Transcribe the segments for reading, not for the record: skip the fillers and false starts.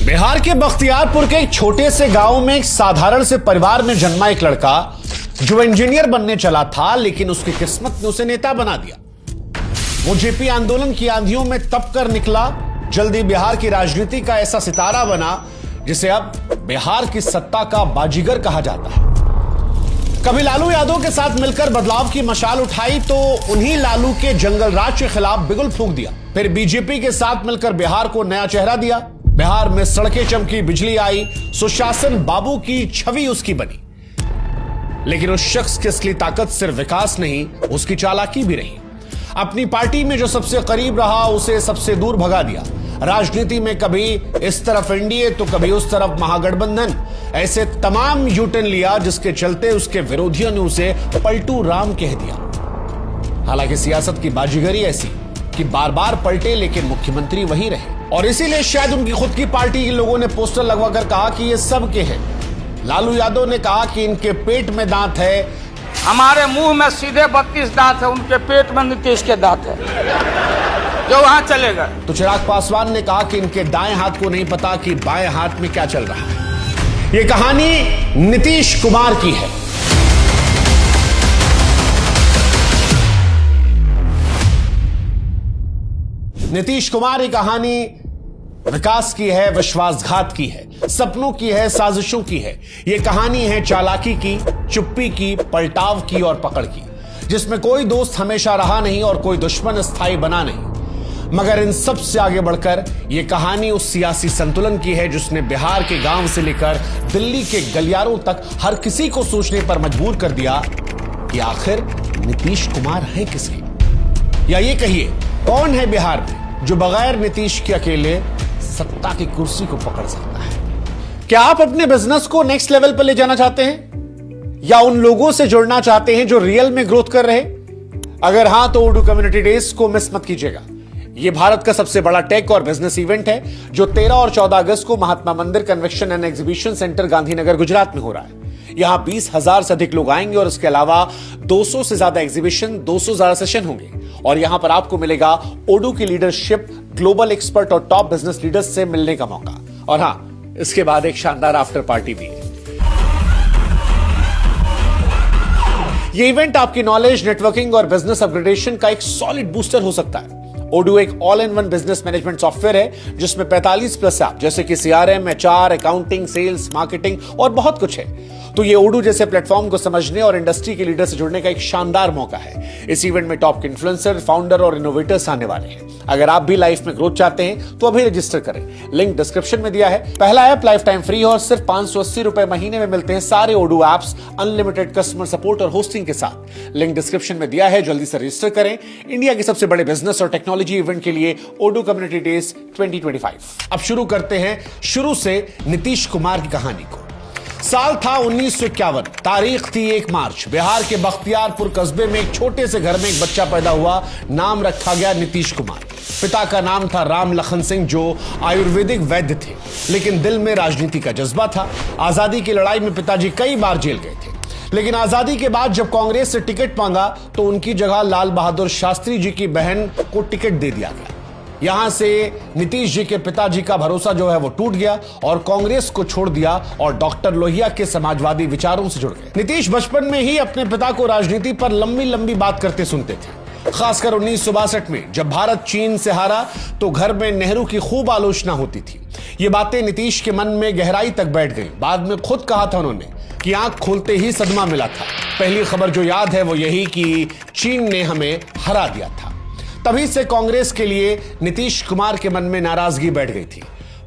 बिहार के बख्तियारपुर के एक छोटे से गांव में एक साधारण से परिवार में जन्मा एक लड़का जो इंजीनियर बनने चला था, लेकिन उसकी किस्मत ने उसे नेता बना दिया। वो जेपी आंदोलन की आंधियों में तप कर निकला, जल्दी बिहार की राजनीति का ऐसा सितारा बना जिसे अब बिहार की सत्ता का बाजीगर कहा जाता है। कभी लालू यादव के साथ मिलकर बदलाव की मशाल उठाई तो उन्हीं लालू के जंगल राज के खिलाफ बिगुल फूंक दिया। फिर बीजेपी के साथ मिलकर बिहार को नया चेहरा दिया। बिहार में सड़कें चमकी, बिजली आई, सुशासन बाबू की छवि उसकी बनी। लेकिन उस शख्स की असली ताकत सिर्फ विकास नहीं, उसकी चालाकी भी रही। अपनी पार्टी में जो सबसे करीब रहा उसे सबसे दूर भगा दिया। राजनीति में कभी इस तरफ एनडीए तो कभी उस तरफ महागठबंधन, ऐसे तमाम यूटर्न लिया जिसके चलते उसके विरोधियों ने उसे पलटू राम कह दिया। हालांकि सियासत की बाजीगरी ऐसी कि बार बार पलटे लेकिन मुख्यमंत्री वही रहे, और इसीलिए शायद उनकी खुद की पार्टी के लोगों ने पोस्टर लगवाकर कहा कि ये सबके हैं। लालू यादव ने कहा कि इनके पेट में दांत है, हमारे मुंह में सीधे 32 दांत है, उनके पेट में नीतीश के दांत है जो वहां चलेगा। तो चिराग पासवान ने कहा कि इनके दाएं हाथ को नहीं पता कि बाएं हाथ में क्या चल रहा है। यह कहानी नीतीश कुमार की है। नीतीश कुमार की कहानी विकास की है, विश्वासघात की है, सपनों की है, साजिशों की है। यह कहानी है चालाकी की, चुप्पी की, पलटाव की और पकड़ की, जिसमें कोई दोस्त हमेशा रहा नहीं और कोई दुश्मन स्थायी बना नहीं। मगर इन सब से आगे बढ़कर यह कहानी उस सियासी संतुलन की है जिसने बिहार के गांव से लेकर दिल्ली के गलियारों तक हर किसी को सोचने पर मजबूर कर दिया कि आखिर नीतीश कुमार है किसके, या ये कहिए कौन है बिहार में जो बगैर नीतीश के अकेले सत्ता की कुर्सी को पकड़ सकता है। क्या आप अपने बिजनेस को नेक्स्ट लेवल पर ले जाना चाहते हैं, या उन लोगों से जुड़ना चाहते हैं जो रियल में ग्रोथ कर रहे? अगर हां तो ओडू कम्युनिटी डेज को मिस मत कीजिएगा। यह भारत का सबसे बड़ा टेक और बिजनेस इवेंट है जो 13 और 14 अगस्त को महात्मा मंदिर convention and exhibition centre Gandhinagar Gujarat में हो रहा है। यहां 20,000 से अधिक लोग आएंगे और इसके अलावा 200 से ज्यादा एग्जीबिशन, 200 से ज्यादा सेशन होंगे, और यहां पर आपको मिलेगा ओडू की लीडरशिप, ग्लोबल एक्सपर्ट और टॉप बिजनेस लीडर्स से मिलने का मौका। और हां, इसके बाद एक शानदार आफ्टर पार्टी भी है। यह इवेंट आपकी नॉलेज, नेटवर्किंग और बिजनेस अपग्रेडेशन का एक सॉलिड बूस्टर हो सकता है। ओडू एक all in one business management software है जिसमें 45+ ऐप जैसे कि CRM, HR, accounting, sales, marketing और बहुत कुछ है। तो ये ओडू जैसे प्लेटफॉर्म को समझने और इंडस्ट्री के लीडर से जुड़ने का एक शानदार मौका है। इस इवेंट में टॉप इन्फ्लुएंसर, फाउंडर और इनोवेटर्स आने वाले हैं। अगर आप भी लाइफ में ग्रोथ चाहते हैं तो अभी रजिस्टर करें, लिंक डिस्क्रिप्शन में दिया है। पहला ऐप लाइफ टाइम फ्री है और सिर्फ 580 रुपए महीने में मिलते हैं सारे ओडू ऐप्स, अनलिमिटेड कस्टमर सपोर्ट और होस्टिंग के साथ। लिंक डिस्क्रिप्शन में दिया है, जल्दी से रजिस्टर करें। इंडिया के सबसे बड़े बिजनेस और टेक्नोलॉजी इवेंट के लिए ओडू कम्युनिटी डेज 2025। अब शुरू करते हैं शुरू से नीतीश कुमार की कहानी को। साल था 1951, तारीख थी 1 मार्च। बिहार के बख्तियारपुर कस्बे में एक छोटे से घर में एक बच्चा पैदा हुआ। नाम रखा गया नीतीश कुमार। पिता का नाम था राम लखन सिंह जो आयुर्वेदिक वैद्य थे, लेकिन दिल में राजनीति का जज्बा था। आजादी की लड़ाई में पिताजी कई बार जेल गए थे, लेकिन आजादी के बाद जब कांग्रेस से टिकट मांगा तो उनकी जगह लाल बहादुर शास्त्री जी की बहन को टिकट दे दिया गया। यहां से नीतीश जी के पिताजी का भरोसा जो है वो टूट गया और कांग्रेस को छोड़ दिया और डॉक्टर लोहिया के समाजवादी विचारों से जुड़ गए। नीतीश बचपन में ही अपने पिता को राजनीति पर लंबी लंबी बात करते सुनते थे। खासकर 1962 में जब भारत चीन से हारा तो घर में नेहरू की खूब आलोचना होती थी। ये बातें नीतीश के मन में गहराई तक बैठ गई। बाद में खुद कहा था उन्होंने कि आंख खोलते ही सदमा मिला था। पहली खबर जो याद है वो यही कि चीन ने हमें हरा दिया था। तभी से कांग्रेस के लिए नीतीश कुमार के मन में नाराजगी बैठ गई थी।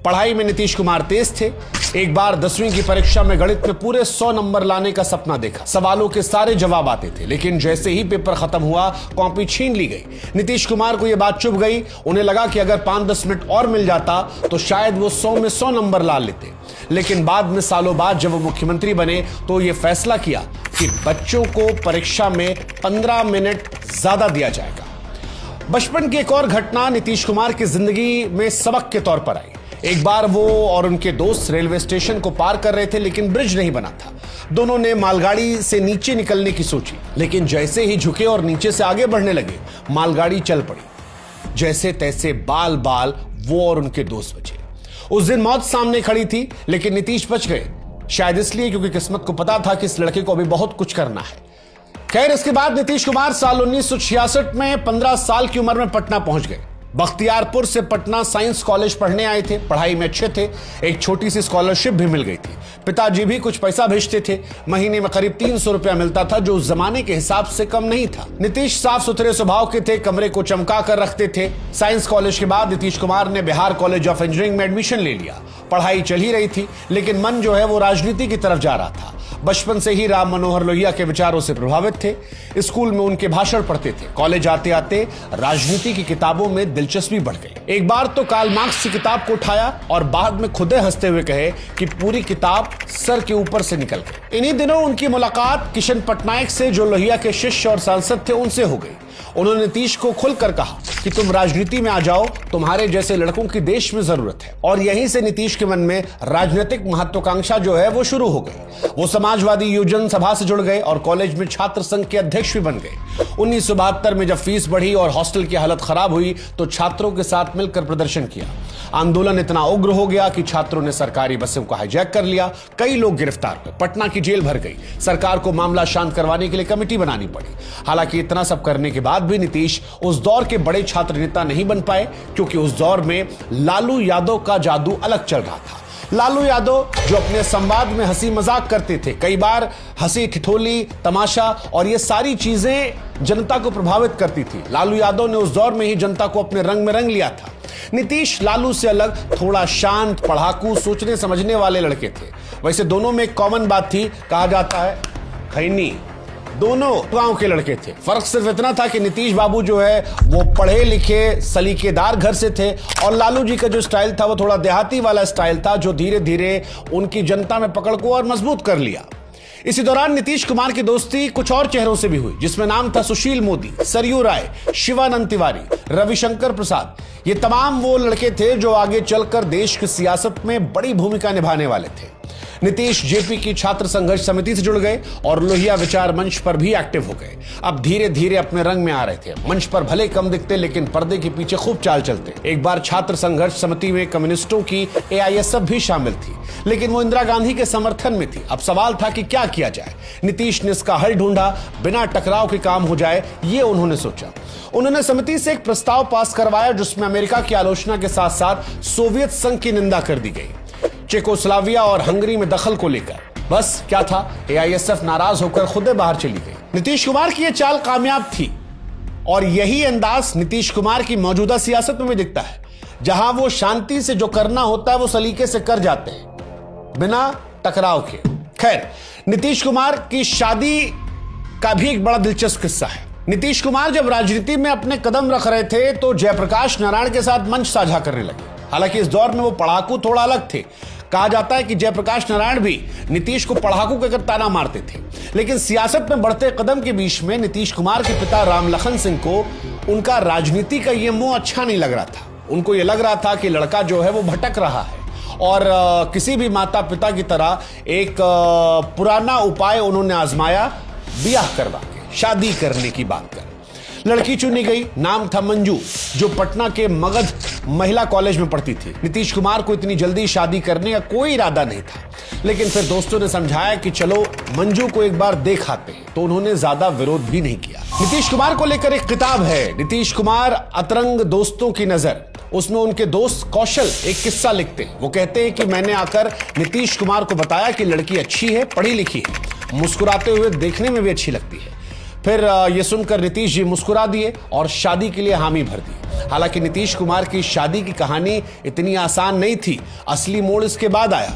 पढ़ाई में नीतीश कुमार तेज थे। एक बार 10वीं की परीक्षा में गणित में पूरे 100 नंबर लाने का सपना देखा। सवालों के सारे जवाब आते थे, लेकिन जैसे ही पेपर खत्म हुआ कॉपी छीन ली गई। नीतीश कुमार को यह बात चुभ गई। उन्हें लगा कि अगर 5-10 मिनट और मिल जाता तो शायद वो 100 में 100 नंबर ला लेते। लेकिन बाद में, सालों बाद जब वो मुख्यमंत्री बने तो यह फैसला किया कि बच्चों को परीक्षा में 15 मिनट ज्यादा दिया जाएगा। बचपन की एक और घटना नीतीश कुमार की जिंदगी में सबक के तौर पर आई। एक बार वो और उनके दोस्त रेलवे स्टेशन को पार कर रहे थे, लेकिन ब्रिज नहीं बना था। दोनों ने मालगाड़ी से नीचे निकलने की सोची, लेकिन जैसे ही झुके और नीचे से आगे बढ़ने लगे, मालगाड़ी चल पड़ी। जैसे तैसे बाल बाल वो और उनके दोस्त बचे। उस दिन मौत सामने खड़ी थी, लेकिन नीतीश बच गए, शायद इसलिए क्योंकि किस्मत को पता था कि इस लड़के को अभी बहुत कुछ करना है। खैर, इसके बाद नीतीश कुमार साल 1966 में 15 साल की उम्र में पटना पहुंच गए। बख्तियारपुर से पटना साइंस कॉलेज पढ़ने आए थे, पढ़ाई में अच्छे थे, एक छोटी सी स्कॉलरशिप भी मिल गई थी। पिताजी भी कुछ पैसा भेजते थे, महीने में करीब 300 रुपया मिलता था, जो उस जमाने के हिसाब से कम नहीं था। नीतीश साफ सुथरे स्वभाव के थे, कमरे को चमका कर रखते थे। साइंस कॉलेज के बाद नीतीश कुमार ने बिहार कॉलेज ऑफ इंजीनियरिंग में एडमिशन ले लिया। पढ़ाई चल ही रही थी, लेकिन मन जो है वो राजनीति की तरफ जा रहा था। बचपन से ही राम मनोहर लोहिया के विचारों से प्रभावित थे, स्कूल में उनके भाषण पढ़ते थे। कॉलेज आते आते राजनीति की किताबों में दिलचस्पी बढ़ गई। एक बार तो कार्ल मार्क्स की किताब को उठाया और बाद में खुदे हंसते हुए कहे कि पूरी किताब सर के ऊपर से निकल गई। इन्हीं दिनों उनकी मुलाकात किशन पटनायक से, जो लोहिया के शिष्य और सांसद थे, उनसे हो गई। उन्होंने नीतीश को खुलकर कहा कि तुम राजनीति में आ जाओ, तुम्हारे जैसे लड़कों की देश में जरूरत है। और यहीं से नीतीश के मन में राजनीतिक महत्वाकांक्षा जो है वो शुरू हो गई। वो समाजवादी युवजन सभा से जुड़ गए और कॉलेज में छात्र संघ के अध्यक्ष भी बन गए। 1972 में जब फीस बढ़ी और हॉस्टल की हालत खराब हुई तो छात्रों के साथ मिलकर प्रदर्शन किया। आंदोलन इतना उग्र हो गया कि छात्रों ने सरकारी बसों को हाईजैक कर लिया। कई लोग गिरफ्तार हुए, पटना की जेल भर गई। सरकार को मामला शांत करवाने के लिए कमेटी बनानी पड़ी। हालांकि इतना सब करने के बाद भी नीतीश उस दौर के बड़े छात्र नेता नहीं बन पाए, क्योंकि उस दौर में लालू यादव का जादू अलग चल रहा था। लालू यादव जो अपने संवाद में हंसी मजाक करते थे, कई बार हंसी ठिठोली तमाशा और ये सारी चीजें जनता को प्रभावित करती थी। लालू यादव ने उस दौर में ही जनता को अपने रंग में रंग लिया था। नीतीश लालू से अलग थोड़ा शांत, पढ़ाकू, सोचने समझने वाले लड़के थे। वैसे दोनों में एक कॉमन बात थी, कहा जाता है खैनी। दोनों गांव के लड़के थे। फर्क सिर्फ इतना था कि नीतीश बाबू जो है वो पढ़े लिखे सलीकेदार घर से थे और लालू जी का जो स्टाइल था वो थोड़ा देहाती वाला स्टाइल था, जो धीरे धीरे उनकी जनता में पकड़ को और मजबूत कर लिया। इसी दौरान नीतीश कुमार की दोस्ती कुछ और चेहरों से भी हुई, जिसमें नाम था सुशील मोदी, सरयू राय, शिवानंद तिवारी, रविशंकर प्रसाद। ये तमाम वो लड़के थे जो आगे चलकर देश की सियासत में बड़ी भूमिका निभाने वाले थे। नीतीश जेपी की छात्र संघर्ष समिति से जुड़ गए और लोहिया विचार मंच पर भी एक्टिव हो गए। अब धीरे धीरे अपने रंग में आ रहे थे। मंच पर भले कम दिखते, लेकिन पर्दे के पीछे खूब चाल चलते। एक बार छात्र संघर्ष समिति में कम्युनिस्टों की एआईएसएफ भी शामिल थी, लेकिन वो इंदिरा गांधी के समर्थन में थी। अब सवाल था कि क्या किया जाए। नीतीश ने इसका हल ढूंढा, बिना टकराव के काम हो जाए ये उन्होंने सोचा। उन्होंने समिति से एक प्रस्ताव पास करवाया जिसमें अमेरिका की आलोचना के साथ साथ सोवियत संघ की निंदा कर दी गई, चेकोस्लोवाकिया और हंगरी में दखल को लेकर। बस क्या था, एआईएसएफ नाराज होकर खुद बाहर चली गई। नीतीश कुमार की यह चाल कामयाब थी और यही अंदाज नीतीश कुमार की मौजूदा सियासत में भी दिखता है, जहां वो शांति से जो करना होता है वो सलीके से कर जाते हैं, बिना टकराव के। खैर, नीतीश कुमार की शादी का भी एक बड़ा दिलचस्प किस्सा है। नीतीश कुमार जब राजनीति में अपने कदम रख रहे थे तो जयप्रकाश नारायण के साथ मंच साझा करने लगे। हालांकि इस दौर में वो पढ़ाकू थोड़ा अलग थे। कहा जाता है कि जयप्रकाश नारायण भी नीतीश को पढ़ाकू कहकर ताना मारते थे। लेकिन सियासत में बढ़ते कदम के बीच में नीतीश कुमार के पिता राम लखन सिंह को उनका राजनीति का ये मोह अच्छा नहीं लग रहा था। उनको ये लग रहा था कि लड़का जो है वो भटक रहा है और किसी भी माता पिता की तरह एक पुराना उपाय उन्होंने आजमाया, ब्याह करवा के शादी करने की बात कर। लड़की चुनी गई, नाम था मंजू, जो पटना के मगध महिला कॉलेज में पढ़ती थी। नीतीश कुमार को इतनी जल्दी शादी करने का कोई इरादा नहीं था, लेकिन फिर दोस्तों ने समझाया कि चलो मंजू को एक बार देख आते हैं, तो उन्होंने ज्यादा विरोध भी नहीं किया। नीतीश कुमार को लेकर एक किताब है, नीतीश कुमार अतरंग दोस्तों की नजर। उसमें उनके दोस्त कौशल एक किस्सा लिखते हैं। वो कहते हैं कि मैंने आकर नीतीश कुमार को बताया कि लड़की अच्छी है, पढ़ी लिखी है, मुस्कुराते हुए देखने में भी अच्छी लगती है। फिर यह सुनकर नीतीश जी मुस्कुरा दिए और शादी के लिए हामी भर दी। हालांकि नीतीश कुमार की शादी की कहानी इतनी आसान नहीं थी। असली मोड़ इसके बाद आया।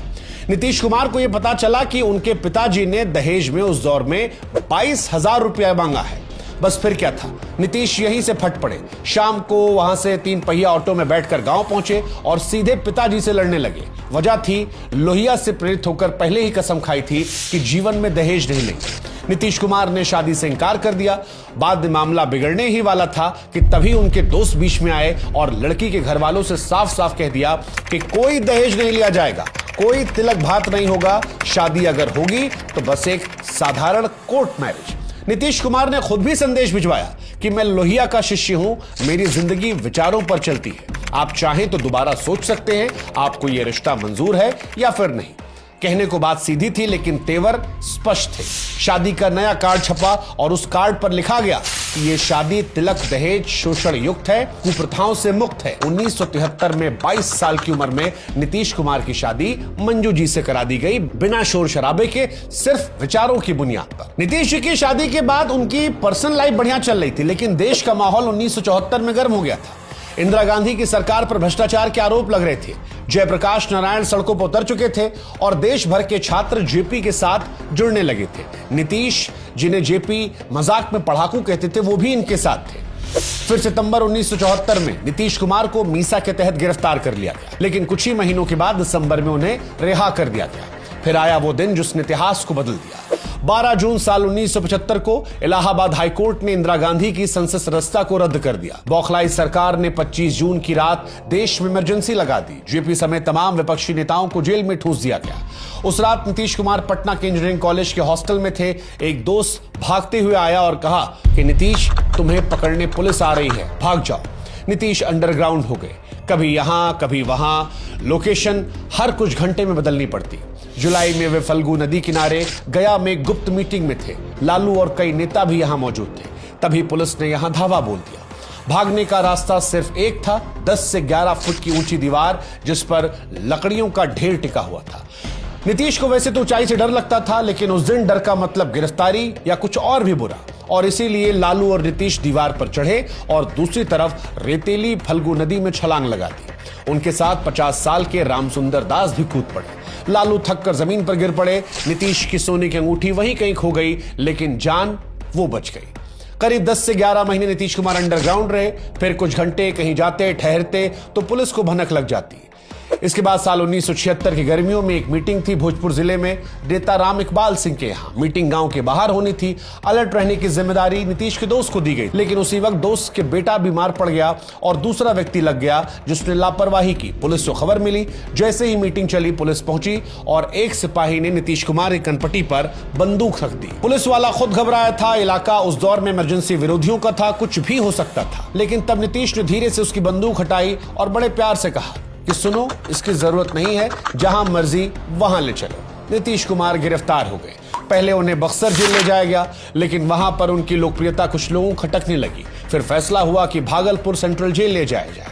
नीतीश कुमार को यह पता चला कि उनके पिताजी ने दहेज में उस दौर में 22,000 रुपया मांगा है। बस फिर क्या था, नीतीश यहीं से फट पड़े। शाम को वहां से 3 पहिया ऑटो में बैठकर गांव पहुंचे और सीधे पिताजी से लड़ने लगे। वजह थी, लोहिया से प्रेरित होकर पहले ही कसम खाई थी कि जीवन में दहेज नहीं लेंगे। नीतीश कुमार ने शादी से इनकार कर दिया। बाद में मामला बिगड़ने ही वाला था कि तभी उनके दोस्त बीच में आए और लड़की के घर वालों से साफ साफ कह दिया कि कोई दहेज नहीं लिया जाएगा, कोई तिलक भात नहीं होगा, शादी अगर होगी तो बस एक साधारण कोर्ट मैरिज। नीतीश कुमार ने खुद भी संदेश भिजवाया कि मैं लोहिया का शिष्य हूं, मेरी जिंदगी विचारों पर चलती है। आप चाहें तो दोबारा सोच सकते हैं आपको यह रिश्ता मंजूर है या फिर नहीं। कहने को बात सीधी थी लेकिन तेवर स्पष्ट थे। शादी का नया कार्ड छपा और उस कार्ड पर लिखा गया कि यह शादी तिलक दहेज शोषण युक्त है, कुप्रथाओं से मुक्त है। 1973 में 22 साल की उम्र में नीतीश कुमार की शादी मंजू जी से करा दी गई, बिना शोर शराबे के, सिर्फ विचारों की बुनियाद पर। नीतीश जी की शादी के बाद उनकी पर्सनल लाइफ बढ़िया चल रही थी, लेकिन देश का माहौल 1974 में गर्म हो गया था। इंदिरा गांधी की सरकार पर भ्रष्टाचार के आरोप लग रहे थे। जयप्रकाश नारायण सड़कों पर उतर चुके थे और देश भर के छात्र जेपी के साथ जुड़ने लगे थे। नीतीश, जिन्हें जेपी मजाक में पढ़ाकू कहते थे, वो भी इनके साथ थे। फिर सितंबर 1974 में नीतीश कुमार को मीसा के तहत गिरफ्तार कर लिया गया, लेकिन कुछ ही महीनों के बाद दिसंबर में उन्हें रिहा कर दिया गया। फिर आया वो दिन जिसने इतिहास को बदल दिया। 12 जून साल 1975 को इलाहाबाद हाईकोर्ट ने इंदिरा गांधी की संसद सदस्यता को रद्द कर दिया। बौखलाई सरकार ने 25 जून की रात देश में इमरजेंसी लगा दी। जेपी समेत तमाम विपक्षी नेताओं को जेल में ठूस दिया गया। उस रात नीतीश कुमार पटना के इंजीनियरिंग कॉलेज के हॉस्टल में थे। एक दोस्त भागते हुए आया और कहा कि नीतीश, तुम्हें पकड़ने पुलिस आ रही है, भाग जाओ। नीतीश अंडरग्राउंड हो गए, कभी यहां कभी वहां। लोकेशन हर कुछ घंटे में बदलनी पड़ती। जुलाई में वे फल्गु नदी किनारे गया में गुप्त मीटिंग में थे। लालू और कई नेता भी यहां मौजूद थे। तभी पुलिस ने यहां धावा बोल दिया। भागने का रास्ता सिर्फ एक था, 10 से 11 फुट की ऊंची दीवार जिस पर लकड़ियों का ढेर टिका हुआ था। नीतीश को वैसे तो ऊंचाई से डर लगता था, लेकिन उस दिन डर का मतलब गिरफ्तारी या कुछ और भी बुरा, और इसीलिए लालू और नीतीश दीवार पर चढ़े और दूसरी तरफ रेतीली फल्गु नदी में छलांग लगा दी। उनके साथ 50 साल के रामसुंदर दास भी कूद पड़े। लालू थक कर जमीन पर गिर पड़े। नीतीश की सोने की अंगूठी वहीं कहीं खो गई, लेकिन जान वो बच गई। करीब 10 से 11 महीने नीतीश कुमार अंडरग्राउंड रहे। फिर कुछ घंटे कहीं जाते ठहरते तो पुलिस को भनक लग जाती। इसके बाद साल 1976 की गर्मियों में एक मीटिंग थी भोजपुर जिले में नेता राम इकबाल सिंह के यहाँ। मीटिंग गांव के बाहर होनी थी। अलर्ट रहने की जिम्मेदारी नीतीश के दोस्त को दी गई, लेकिन उसी वक्त दोस्त के बेटा बीमार पड़ गया और दूसरा व्यक्ति लग गया जिसने लापरवाही की। पुलिस को खबर मिली। जैसे ही मीटिंग चली, पुलिस पहुंची और एक सिपाही ने नीतीश कुमार की कनपटी पर बंदूक रख दी। पुलिस वाला खुद घबराया था। इलाका उस दौर में इमरजेंसी विरोधियों का था, कुछ भी हो सकता था। लेकिन तब नीतीश ने धीरे से उसकी बंदूक हटाई और बड़े प्यार से कहा कि सुनो, इसकी जरूरत नहीं है, जहां मर्जी वहां ले चलो। नीतीश कुमार गिरफ्तार हो गए। पहले उन्हें बक्सर जेल ले जाया गया, लेकिन वहां पर उनकी लोकप्रियता कुछ लोगों को खटकने लगी। फिर फैसला हुआ कि भागलपुर सेंट्रल जेल ले जाया जाए।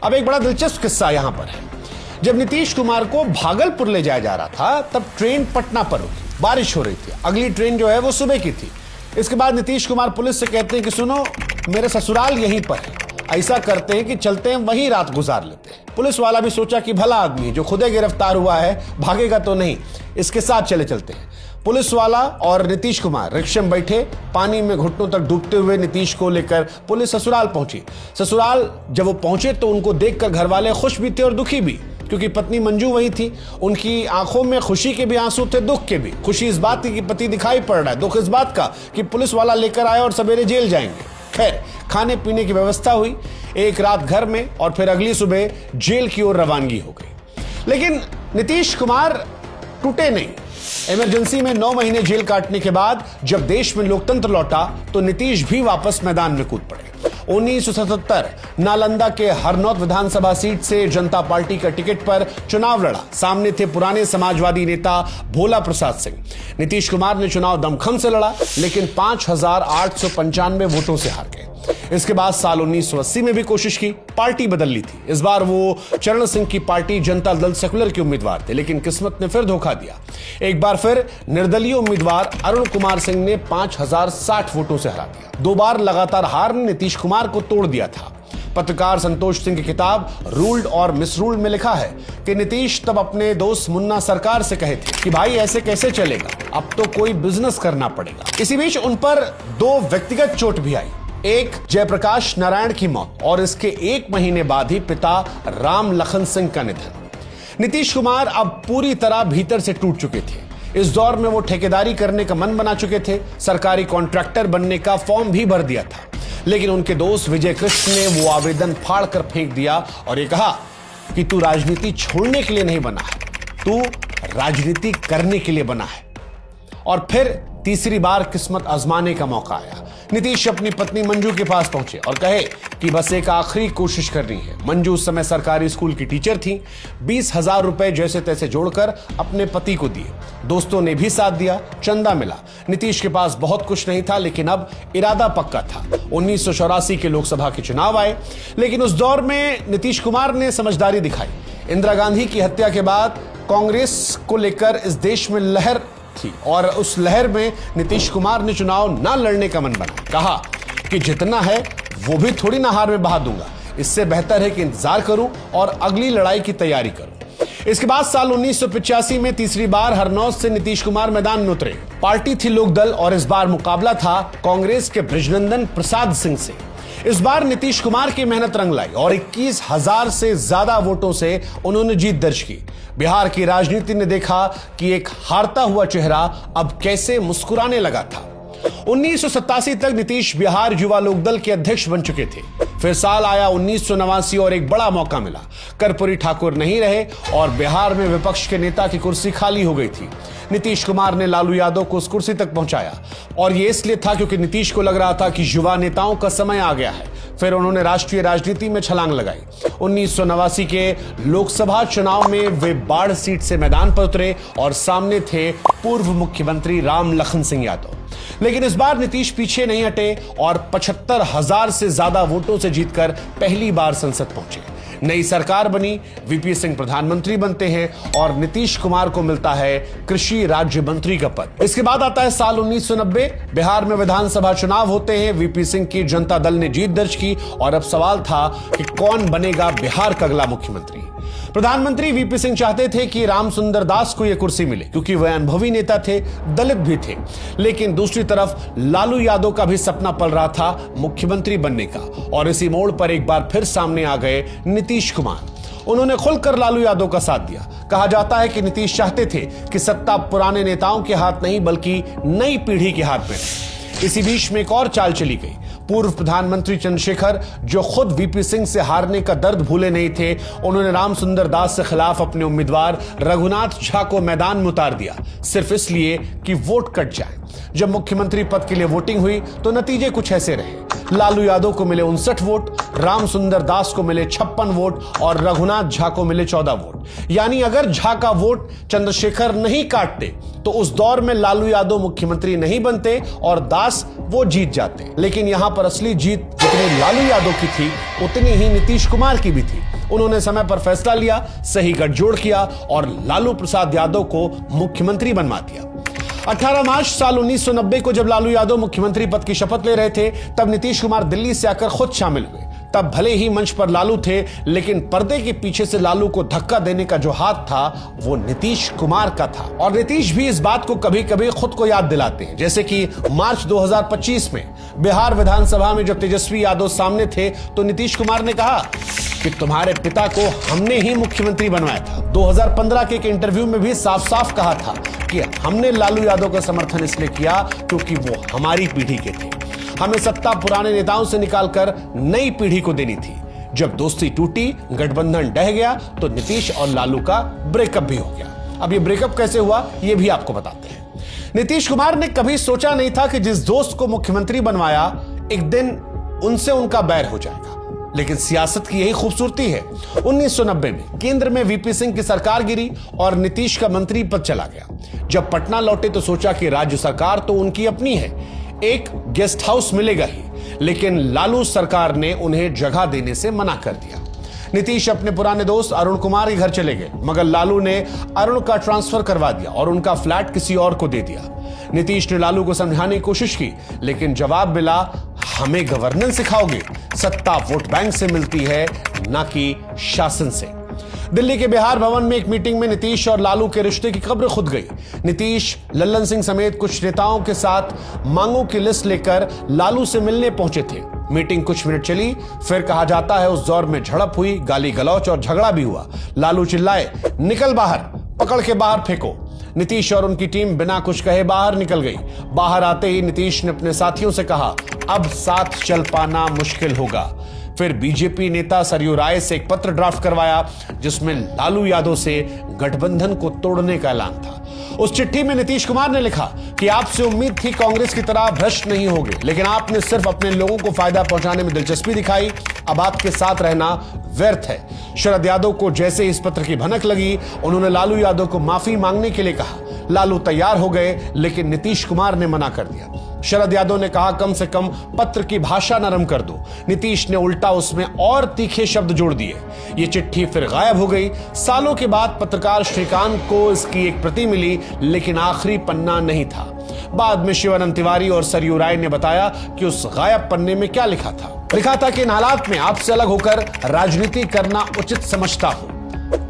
अब एक बड़ा दिलचस्प किस्सा यहां पर है। जब नीतीश कुमार को भागलपुर ले जाया जा रहा था, तब ट्रेन पटना पर रुकी। बारिश हो रही थी। अगली ट्रेन जो है वो सुबह की थी। इसके बाद नीतीश कुमार पुलिस से कहते हैं कि सुनो, मेरे ससुराल यहीं पर है, ऐसा करते हैं कि चलते हैं, वहीं रात गुजार लेते हैं। पुलिस वाला भी सोचा कि भला आदमी जो खुद गिरफ्तार हुआ है, भागेगा तो नहीं, इसके साथ चले चलते हैं। पुलिस वाला और नीतीश कुमार रिक्शे में बैठे। पानी में घुटनों तक डूबते हुए नीतीश को लेकर पुलिस ससुराल पहुंची। ससुराल जब वो पहुंचे तो उनको देखकर घर वाले खुश भी थे और दुखी भी, क्योंकि पत्नी मंजू वही थी। उनकी आंखों में खुशी के भी आंसू थे, दुख के भी। खुशी इस बात की कि पति दिखाई पड़ रहा है, दुख इस बात का कि पुलिस वाला लेकर आया और सवेरे जेल जाएंगे। खैर, खाने पीने की व्यवस्था हुई। एक रात घर में और फिर अगली सुबह जेल की ओर रवानगी हो गई। लेकिन नीतीश कुमार टूटे नहीं। इमरजेंसी में 9 महीने जेल काटने के बाद जब देश में लोकतंत्र लौटा तो नीतीश भी वापस मैदान में कूद पड़े। 1977 नालंदा के हरनौत विधानसभा सीट से जनता पार्टी का टिकट पर चुनाव लड़ा। सामने थे पुराने समाजवादी नेता भोला प्रसाद सिंह। नीतीश कुमार ने चुनाव दमखम से लड़ा, लेकिन 5,895 वोटों से हार गए। इसके बाद साल 1980 में भी कोशिश की, पार्टी बदल ली थी। इस बार वो चरण सिंह की पार्टी जनता दल सेकुलर के उम्मीदवार थे, लेकिन किस्मत ने फिर धोखा दिया। एक बार फिर निर्दलीय उम्मीदवार अरुण कुमार सिंह ने 5,060 वोटों से हरा दिया। 2 बार लगातार हार ने नीतीश कुमार को तोड़ दिया था। पत्रकार संतोष सिंह की किताब रूल्ड और मिसरूल्ड में लिखा है कि नीतीश तब अपने दोस्त मुन्ना सरकार से कहे थे कि भाई ऐसे कैसे चलेगा, अब तो कोई बिजनेस करना पड़ेगा। इसी बीच उन पर 2 व्यक्तिगत चोट भी आई। एक जयप्रकाश नारायण की मौत और इसके 1 महीने बाद ही पिता राम लखन सिंह का निधन। नीतीश कुमार अब पूरी तरह भीतर से टूट चुके थे। इस दौर में वो ठेकेदारी करने का मन बना चुके थे। सरकारी कॉन्ट्रैक्टर बनने का फॉर्म भी भर दिया था, लेकिन उनके दोस्त विजय कृष्ण ने वो आवेदन फाड़ कर फेंक दिया और ये कहा कि तू राजनीति छोड़ने के लिए नहीं बना है, तू राजनीति करने के लिए बना है। और फिर तीसरी बार किस्मत आजमाने का मौका आया। नीतीश अपनी पत्नी मंजू के पास पहुंचे और कहे कि बस एक आखिरी कोशिश करनी है। मंजू उस समय सरकारी स्कूल की टीचर थी। 20,000 रुपए जैसे तैसे जोड़कर अपने पति को दिए। दोस्तों ने भी साथ दिया, चंदा मिला। नीतीश के पास बहुत कुछ नहीं था, लेकिन अब इरादा पक्का था। 1984 के लोकसभा के चुनाव आए, लेकिन उस दौर में नीतीश कुमार ने समझदारी दिखाई। इंदिरा गांधी की हत्या के बाद कांग्रेस को लेकर इस देश में लहर थी और उस लहर में नीतीश कुमार ने चुनाव ना लड़ने का मन बना। कहा कि जितना है वो भी थोड़ी ना हार में बहा दूंगा, इससे बेहतर है कि इंतजार करूं और अगली लड़ाई की तैयारी करूं। इसके बाद साल 1985 में तीसरी बार हरनौत से नीतीश कुमार मैदान में उतरे। पार्टी थी लोकदल और इस बार मुकाबला था कांग्रेस के बृजनंदन प्रसाद सिंह से। इस बार नीतीश कुमार की मेहनत रंग लाई और 21,000 से ज्यादा वोटों से उन्होंने जीत दर्ज की। बिहार की राजनीति ने देखा कि एक हारता हुआ चेहरा अब कैसे मुस्कुराने लगा था। 1987 तक नीतीश बिहार युवा लोकदल के अध्यक्ष बन चुके थे। फिर साल आया 1989 और एक बड़ा मौका मिला। कर्पूरी ठाकुर नहीं रहे और बिहार में विपक्ष के नेता की कुर्सी खाली हो गई थी। नीतीश कुमार ने लालू यादव को उस कुर्सी तक पहुंचाया और यह इसलिए था क्योंकि नीतीश को लग रहा था कि युवा नेताओं का समय आ गया है। फिर उन्होंने राष्ट्रीय राजनीति में छलांग लगाई। 1989 के लोकसभा चुनाव में वे बाढ़ सीट से मैदान पर उतरे और सामने थे पूर्व मुख्यमंत्री राम लखन सिंह यादव। लेकिन इस बार नीतीश पीछे नहीं हटे और 75,000 से ज्यादा वोटों से जीतकर पहली बार संसद पहुंचे। नई सरकार बनी, वीपी सिंह प्रधानमंत्री बनते हैं और नीतीश कुमार को मिलता है कृषि राज्य मंत्री का पद। इसके बाद आता है साल 1990। बिहार में विधानसभा चुनाव होते हैं। वीपी सिंह की जनता दल ने जीत दर्ज की और अब सवाल था कि कौन बनेगा बिहार का अगला मुख्यमंत्री। प्रधानमंत्री वीपी सिंह चाहते थे कि रामसुंदर दास को यह कुर्सी मिले क्योंकि वह अनुभवी नेता थे, दलित भी थे। लेकिन दूसरी तरफ लालू यादव का भी सपना पल रहा था मुख्यमंत्री बनने का और इसी मोड़ पर एक बार फिर सामने आ गए नीतीश कुमार। उन्होंने खुलकर लालू यादव का साथ दिया। कहा जाता है कि नीतीश चाहते थे कि सत्ता पुराने नेताओं के हाथ नहीं बल्कि नई पीढ़ी के हाथ में रहे। इसी बीच में एक और चाल चली गई। पूर्व प्रधानमंत्री चंद्रशेखर, जो खुद वीपी सिंह से हारने का दर्द भूले नहीं थे, उन्होंने रामसुंदर दास से खिलाफ अपने उम्मीदवार रघुनाथ झा को मैदान में उतार दिया, सिर्फ इसलिए कि वोट कट जाए। जब मुख्यमंत्री पद के लिए वोटिंग हुई तो नतीजे कुछ ऐसे रहे। लालू यादव को मिले 59 वोट, रामसुंदर दास को मिले 56 वोट और रघुनाथ झा को मिले 14 वोट। यानी अगर झा का वोट चंद्रशेखर नहीं काटते तो उस दौर में लालू यादव मुख्यमंत्री नहीं बनते और दास वो जीत जाते। लेकिन यहां पर असली जीत जितनी लालू यादव की थी उतनी ही नीतीश कुमार की भी थी। उन्होंने समय पर फैसला लिया, सही गठजोड़ किया और लालू प्रसाद यादव को मुख्यमंत्री बनवा दिया। 18 मार्च साल 1990 को जब लालू यादव मुख्यमंत्री पद की शपथ ले रहे थे, तब नीतीश कुमार दिल्ली से आकर खुद शामिल हुए। तब भले ही मंच पर लालू थे, लेकिन पर्दे के पीछे से लालू को धक्का देने का जो हाथ था वो नीतीश कुमार का था। और नीतीश भी इस बात को कभी कभी खुद को याद दिलाते हैं। जैसे कि मार्च 2025 में बिहार विधानसभा में जब तेजस्वी यादव सामने थे तो नीतीश कुमार ने कहा कि तुम्हारे पिता को हमने ही मुख्यमंत्री बनवाया था। 2015 के एक इंटरव्यू में भी साफ साफ कहा था कि हमने लालू यादव का समर्थन इसलिए किया क्योंकि वो हमारी पीढ़ी के थे। हमें सत्ता पुराने नेताओं से निकालकर नई पीढ़ी को देनी थी। जब दोस्ती टूटी, गठबंधन ढह गया तो नीतीश और लालू का ब्रेकअप भी हो गया। अब ये ब्रेकअप कैसे हुआ ये भी आपको बताते हैं। नीतीश कुमार ने कभी सोचा नहीं था कि जिस दोस्त को मुख्यमंत्री बनवाया एक दिन उनसे उनका बैर हो जाएगा, लेकिन सियासत की यही खूबसूरती है। 1990 में केंद्र में वीपी सिंह की सरकार गिरी और नीतीश का मंत्री पद चला गया। जब पटना लौटे तो सोचा कि राज्य सरकार तो उनकी अपनी है, एक गेस्ट हाउस मिलेगा ही, लेकिन लालू सरकार ने उन्हें जगह देने से मना कर दिया। नीतीश अपने पुराने दोस्त अरुण कुमार के घर चले गए, मगर लालू ने अरुण का ट्रांसफर करवा दिया और उनका फ्लैट किसी और को दे दिया। नीतीश ने लालू को समझाने की कोशिश की, लेकिन जवाब मिला, हमें गवर्नेंस सिखाओगे? सत्ता वोट बैंक से मिलती है, ना कि शासन से। दिल्ली के बिहार भवन में एक मीटिंग में नीतीश और लालू के रिश्ते की कब्र खुद गई। नीतीश लल्लन सिंह समेत कुछ नेताओं के साथ मांगों की लिस्ट लेकर लालू से मिलने पहुंचे थे। मीटिंग कुछ मिनट चली, फिर कहा जाता है उस दौर में झड़प हुई, गाली गलौच और झगड़ा भी हुआ। लालू चिल्लाए, निकल बाहर, पकड़ के बाहर फेंको। नीतीश और उनकी टीम बिना कुछ कहे बाहर निकल गई। बाहर आते ही नीतीश ने अपने साथियों से कहा, अब साथ चल पाना मुश्किल होगा। फिर बीजेपी नेता सरयू राय से एक पत्र ड्राफ्ट करवाया जिसमें लालू यादव से गठबंधन को तोड़ने का ऐलान था उस चिट्ठी में नीतीश कुमार ने लिखा कि आपसे उम्मीद थी कांग्रेस की तरह भ्रष्ट नहीं होगे, लेकिन आपने सिर्फ अपने लोगों को फायदा पहुंचाने में दिलचस्पी दिखाई। अब आपके साथ रहना व्यर्थ है। शरद यादव को जैसे इस पत्र की भनक लगी, उन्होंने लालू यादव को माफी मांगने के लिए कहा। लालू तैयार हो गए, लेकिन नीतीश कुमार ने मना कर दिया। शरद यादव ने कहा कम से कम पत्र की भाषा नरम कर दो। नीतीश ने उल्टा उसमें और तीखे शब्द जोड़ दिए। ये चिट्ठी फिर गायब हो गई। सालों के बाद पत्रकार श्रीकांत को इसकी एक प्रति मिली, लेकिन आखिरी पन्ना नहीं था। बाद में शिवानंद तिवारी और सरयू राय ने बताया कि उस गायब पन्ने में क्या लिखा था। लिखा था कि इन हालात में आपसे अलग होकर राजनीति करना उचित समझता हूं।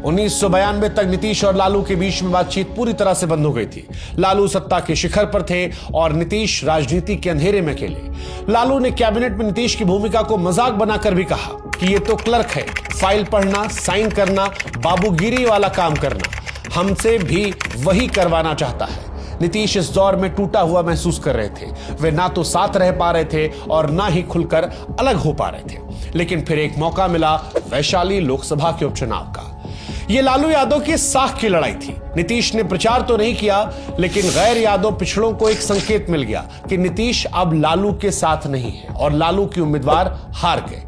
1992 तक नीतीश और लालू के बीच में बातचीत पूरी तरह से बंद हो गई थी। लालू सत्ता के शिखर पर थे और नीतीश राजनीति के अंधेरे में अकेले। लालू ने कैबिनेट में नीतीश की भूमिका को मजाक बनाकर भी कहा कि ये तो क्लर्क है, फाइल पढ़ना, साइन करना, बाबूगिरी वाला काम करना, हमसे भी वही करवाना चाहता है। नीतीश इस दौर में टूटा हुआ महसूस कर रहे थे। वे ना तो साथ रह पा रहे थे और ना ही खुलकर अलग हो पा रहे थे। लेकिन फिर एक मौका मिला वैशाली लोकसभा के उपचुनाव का। यह लालू यादव की साख की लड़ाई थी। नीतीश ने प्रचार तो नहीं किया, लेकिन गैर यादव पिछड़ों को एक संकेत मिल गया कि नीतीश अब लालू के साथ नहीं है और लालू के उम्मीदवार हार गए।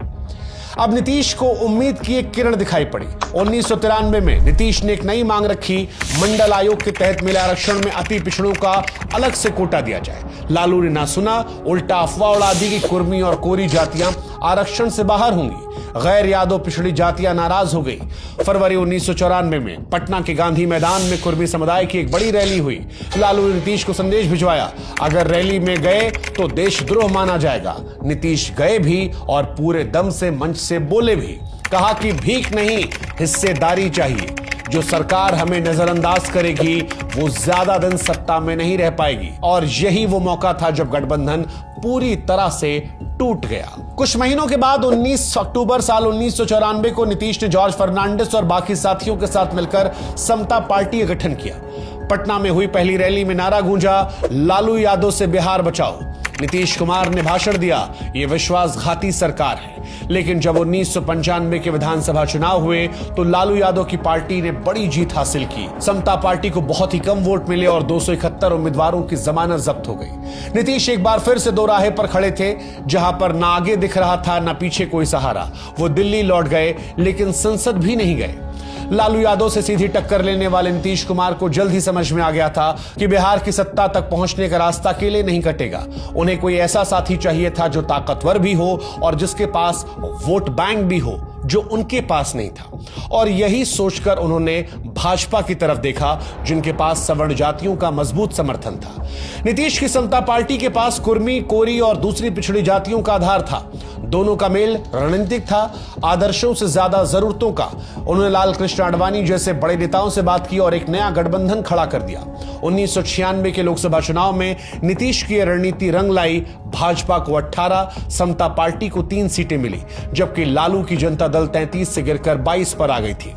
अब नीतीश को उम्मीद की एक किरण दिखाई पड़ी। 1993 में नीतीश ने एक नई मांग रखी, मंडल आयोग के तहत मिले आरक्षण में अति पिछड़ों का अलग से कोटा दिया जाए। लालू ने ना सुना, उल्टा अफवाह उड़ा दी कि कुर्मी और कोरी जातियां आरक्षण से बाहर होंगी। गैर यादव पिछड़ी जातियां नाराज हो गई। फरवरी 1994 में पटना के गांधी मैदान में कुर्मी समुदाय की एक बड़ी रैली हुई। लालू ने नीतीश को संदेश भिजवाया, अगर रैली में गए तो देशद्रोह माना जाएगा। नीतीश गए भी और पूरे दम से मंच से बोले भी। कहा कि भीख नहीं, हिस्सेदारी चाहिए। जो सरकार हमें नजरअंदाज करेगी वो ज्यादा दिन सत्ता में नहीं रह पाएगी। और यही वो मौका था जब गठबंधन पूरी तरह से टूट गया। कुछ महीनों के बाद 19 अक्टूबर साल 1994 को नीतीश ने जॉर्ज फर्नांडिस और बाकी साथियों के साथ मिलकर समता पार्टी का गठन किया। पटना में हुई पहली रैली में नारा गूंजा, लालू यादव से बिहार बचाओ। नीतीश कुमार ने भाषण दिया, यह विश्वासघाती सरकार है। लेकिन जब 1995 के विधानसभा चुनाव हुए तो लालू यादव की पार्टी ने बड़ी जीत हासिल की। समता पार्टी को बहुत ही कम वोट मिले और 271 उम्मीदवारों की जमानत जब्त हो गई। नीतीश एक बार फिर से दो राहे पर खड़े थे, जहां पर ना आगे दिख रहा था ना पीछे कोई सहारा। वो दिल्ली लौट गए, लेकिन संसद भी नहीं गए। लालू यादव से सीधी टक्कर लेने वाले नीतीश कुमार को जल्द ही समझ में आ गया था कि बिहार की सत्ता तक पहुंचने का रास्ता अकेले नहीं कटेगा। उन्हें कोई ऐसा साथी चाहिए था जो ताकतवर भी हो और जिसके पास वोट बैंक भी हो, जो उनके पास नहीं था। और यही सोचकर उन्होंने भाजपा की तरफ देखा, जिनके पास सवर्ण जातियों का मजबूत समर्थन था। नीतीश की समता पार्टी के पास कुर्मी, कोरी और दूसरी पिछड़ी जातियों का आधार था। दोनों का मेल रणनीतिक था, आदर्शों से ज्यादा जरूरतों का। उन्होंने लाल कृष्ण आडवाणी जैसे बड़े नेताओं से बात की और एक नया गठबंधन खड़ा कर दिया। 1996 के लोकसभा चुनाव में नीतीश की रणनीति रंग लाई। भाजपा को 18, समता पार्टी को 3 सीटें मिली, जबकि लालू की जनता दल 33 से गिरकर 22 पर आ गई थी।